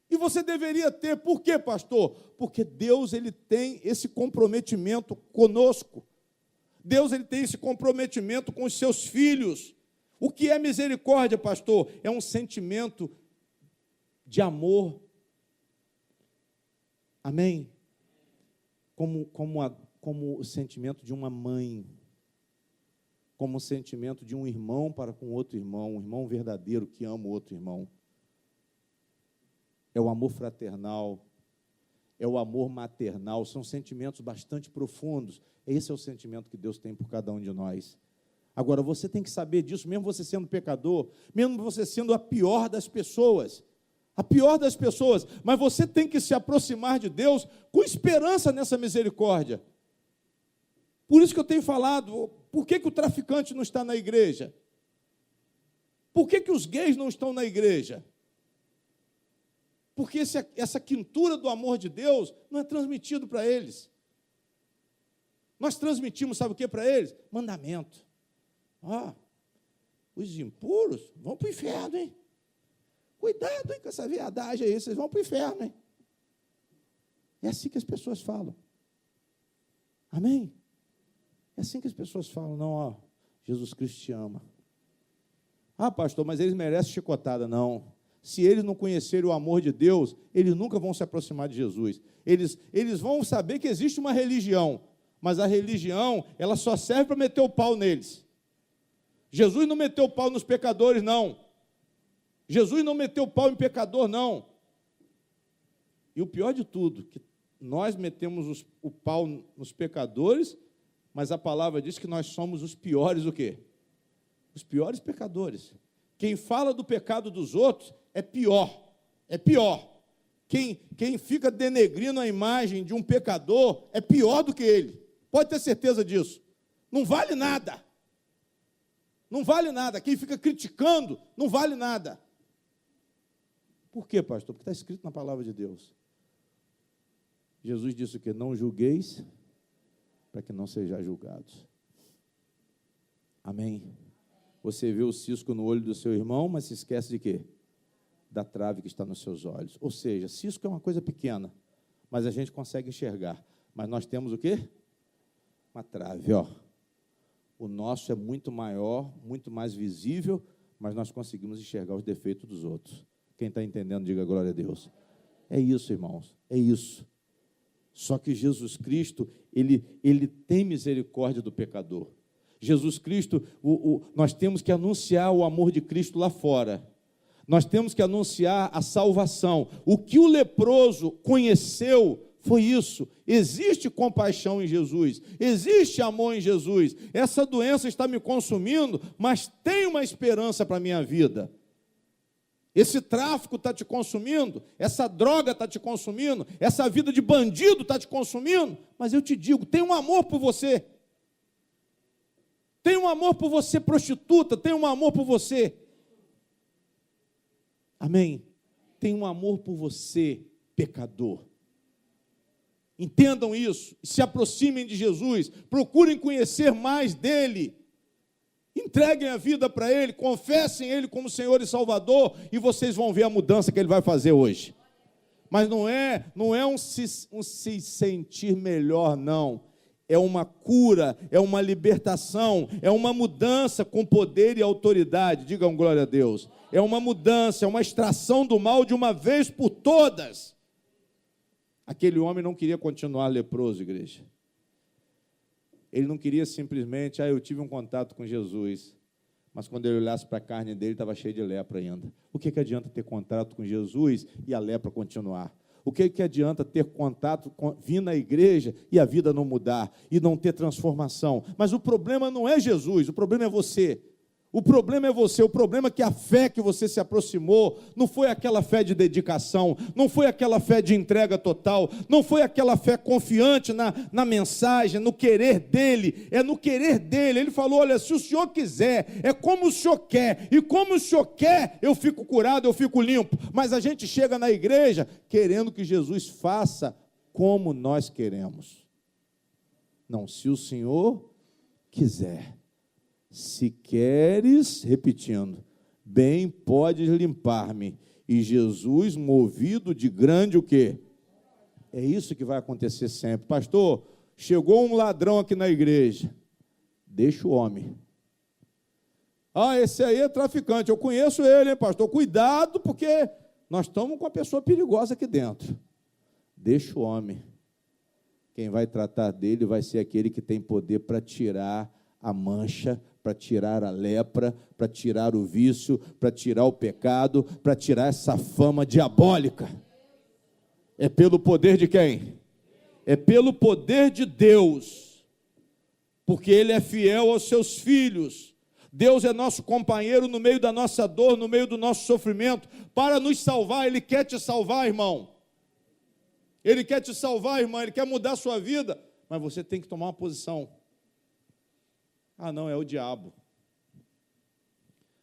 E você deveria ter. Por quê, pastor? Porque Deus, ele tem esse comprometimento conosco. Deus, ele tem esse comprometimento com os seus filhos. O que é misericórdia, pastor? É um sentimento de amor. Amém? Como o sentimento de uma mãe. como um sentimento de um irmão para com outro irmão, um irmão verdadeiro que ama o outro irmão. É o amor fraternal, é o amor maternal, são sentimentos bastante profundos. Esse é o sentimento que Deus tem por cada um de nós. Agora, você tem que saber disso, mesmo você sendo pecador, mesmo você sendo a pior das pessoas, mas você tem que se aproximar de Deus com esperança nessa misericórdia. Por isso que eu tenho falado, por que o traficante não está na igreja? Por que os gays não estão na igreja? Porque essa quintura do amor de Deus não é transmitido para eles. Nós transmitimos, sabe o que para eles? Mandamento. Os impuros vão para o inferno, hein? Cuidado, hein, com essa viadagem aí, vocês vão para o inferno, hein? É assim que as pessoas falam. Amém? É assim que as pessoas falam. Não, Jesus Cristo te ama. Pastor, mas eles merecem chicotada. Não. Se eles não conhecerem o amor de Deus, eles nunca vão se aproximar de Jesus. Eles vão saber que existe uma religião, mas a religião, ela só serve para meter o pau neles. Jesus não meteu o pau nos pecadores, não. Jesus não meteu o pau em pecador, não. E o pior de tudo, que nós metemos o pau nos pecadores, mas a palavra diz que nós somos os piores o quê? Os piores pecadores. Quem fala do pecado dos outros é pior. Quem fica denegrindo a imagem de um pecador é pior do que ele. Pode ter certeza disso. Não vale nada. Não vale nada. Quem fica criticando não vale nada. Por quê, pastor? Porque está escrito na palavra de Deus. Jesus disse o quê? Não julgueis, para que não sejais julgados. Amém? Você vê o cisco no olho do seu irmão, mas se esquece de quê? Da trave que está nos seus olhos. Ou seja, cisco é uma coisa pequena, mas a gente consegue enxergar. Mas nós temos o quê? Uma trave, O nosso é muito maior, muito mais visível, mas nós conseguimos enxergar os defeitos dos outros. Quem está entendendo, diga glória a Deus. É isso, irmãos, é isso. Só que Jesus Cristo, ele tem misericórdia do pecador. Jesus Cristo, nós temos que anunciar o amor de Cristo lá fora. Nós temos que anunciar a salvação. O que o leproso conheceu foi isso. Existe compaixão em Jesus, existe amor em Jesus. Essa doença está me consumindo, mas tem uma esperança para a minha vida. Esse tráfico está te consumindo, essa droga está te consumindo, essa vida de bandido está te consumindo, mas eu te digo, tem um amor por você. Tem um amor por você, prostituta, tem um amor por você. Amém? Tem um amor por você, pecador. Entendam isso, se aproximem de Jesus, procurem conhecer mais dele. Entreguem a vida para Ele, confessem Ele como Senhor e Salvador, e vocês vão ver a mudança que Ele vai fazer hoje. Mas não é um se sentir melhor, não. É uma cura, é uma libertação, é uma mudança com poder e autoridade. Digam glória a Deus. É uma mudança, é uma extração do mal de uma vez por todas. Aquele homem não queria continuar leproso, igreja. Ele não queria simplesmente, eu tive um contato com Jesus, mas quando ele olhasse para a carne dele, estava cheio de lepra ainda. O que adianta ter contato com Jesus e a lepra continuar? O que adianta ter contato, vir na igreja e a vida não mudar, e não ter transformação? Mas o problema não é Jesus, o problema é você. O problema é você, o problema é que a fé que você se aproximou não foi aquela fé de dedicação, não foi aquela fé de entrega total, não foi aquela fé confiante na mensagem, no querer dele, é no querer dele. Ele falou, olha, se o Senhor quiser, é como o Senhor quer, e como o Senhor quer, eu fico curado, eu fico limpo. Mas a gente chega na igreja querendo que Jesus faça como nós queremos. Não, se o Senhor quiser. Se queres, repetindo, bem podes limpar-me. E Jesus, movido de grande o quê? É isso que vai acontecer sempre. Pastor, chegou um ladrão aqui na igreja. Deixa o homem. Esse aí é traficante. Eu conheço ele, hein, pastor? Cuidado, porque nós estamos com uma pessoa perigosa aqui dentro. Deixa o homem. Quem vai tratar dele vai ser aquele que tem poder para tirar a mancha, para tirar a lepra, para tirar o vício, para tirar o pecado, para tirar essa fama diabólica. É pelo poder de quem? É pelo poder de Deus, porque Ele é fiel aos seus filhos. Deus é nosso companheiro no meio da nossa dor, no meio do nosso sofrimento, para nos salvar. Ele quer te salvar, irmão. Ele quer te salvar, irmã, Ele quer mudar a sua vida, mas você tem que tomar uma posição. Ah, não, é o diabo.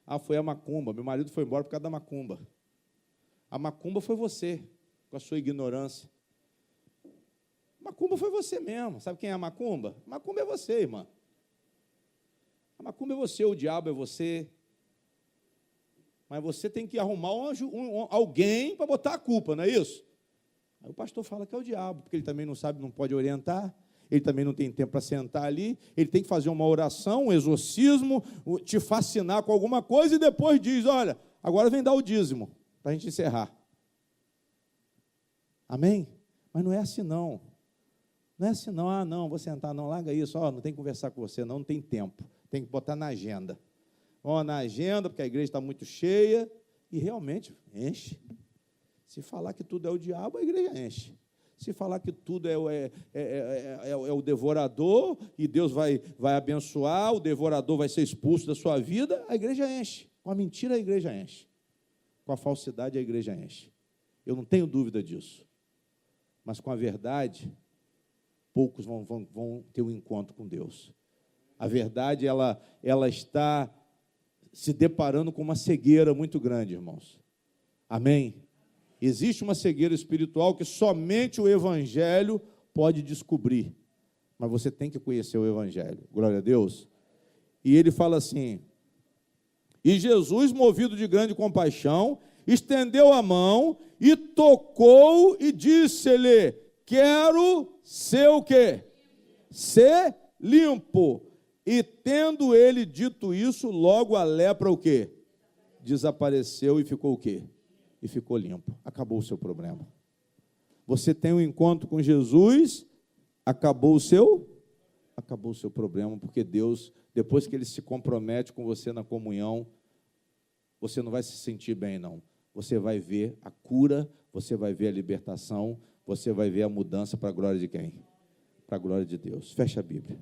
Ah, foi a macumba, meu marido foi embora por causa da macumba. A macumba foi você, com a sua ignorância. Macumba foi você mesmo. Sabe quem é a macumba? A macumba é você, irmã. A macumba é você, o diabo é você. Mas você tem que arrumar alguém para botar a culpa, não é isso? Aí o pastor fala que é o diabo, porque ele também não sabe, não pode orientar, ele também não tem tempo para sentar ali, ele tem que fazer uma oração, um exorcismo, te fascinar com alguma coisa e depois diz, olha, agora vem dar o dízimo, para a gente encerrar. Amém? Mas não é assim não. Não é assim não, não, vou sentar, não, larga isso, não tem que conversar com você, não tem tempo, tem que botar na agenda. Na agenda, porque a igreja está muito cheia, e realmente enche. Se falar que tudo é o diabo, a igreja enche. Se falar que tudo é o devorador, e Deus vai abençoar, o devorador vai ser expulso da sua vida, a igreja enche. Com a mentira, a igreja enche. Com a falsidade, a igreja enche. Eu não tenho dúvida disso. Mas com a verdade, poucos vão ter um encontro com Deus. A verdade, ela está se deparando com uma cegueira muito grande, irmãos. Amém? Existe uma cegueira espiritual que somente o Evangelho pode descobrir. Mas você tem que conhecer o Evangelho. Glória a Deus. E ele fala assim, e Jesus, movido de grande compaixão, estendeu a mão e tocou e disse-lhe, quero ser o quê? Ser limpo. E tendo ele dito isso, logo a lepra o quê? Desapareceu e ficou o quê? E ficou limpo. Acabou o seu problema. Você tem um encontro com Jesus, acabou o seu problema, porque Deus, depois que Ele se compromete com você na comunhão, você não vai se sentir bem, não. Você vai ver a cura, você vai ver a libertação, você vai ver a mudança para a glória de quem? Para a glória de Deus. Fecha a Bíblia.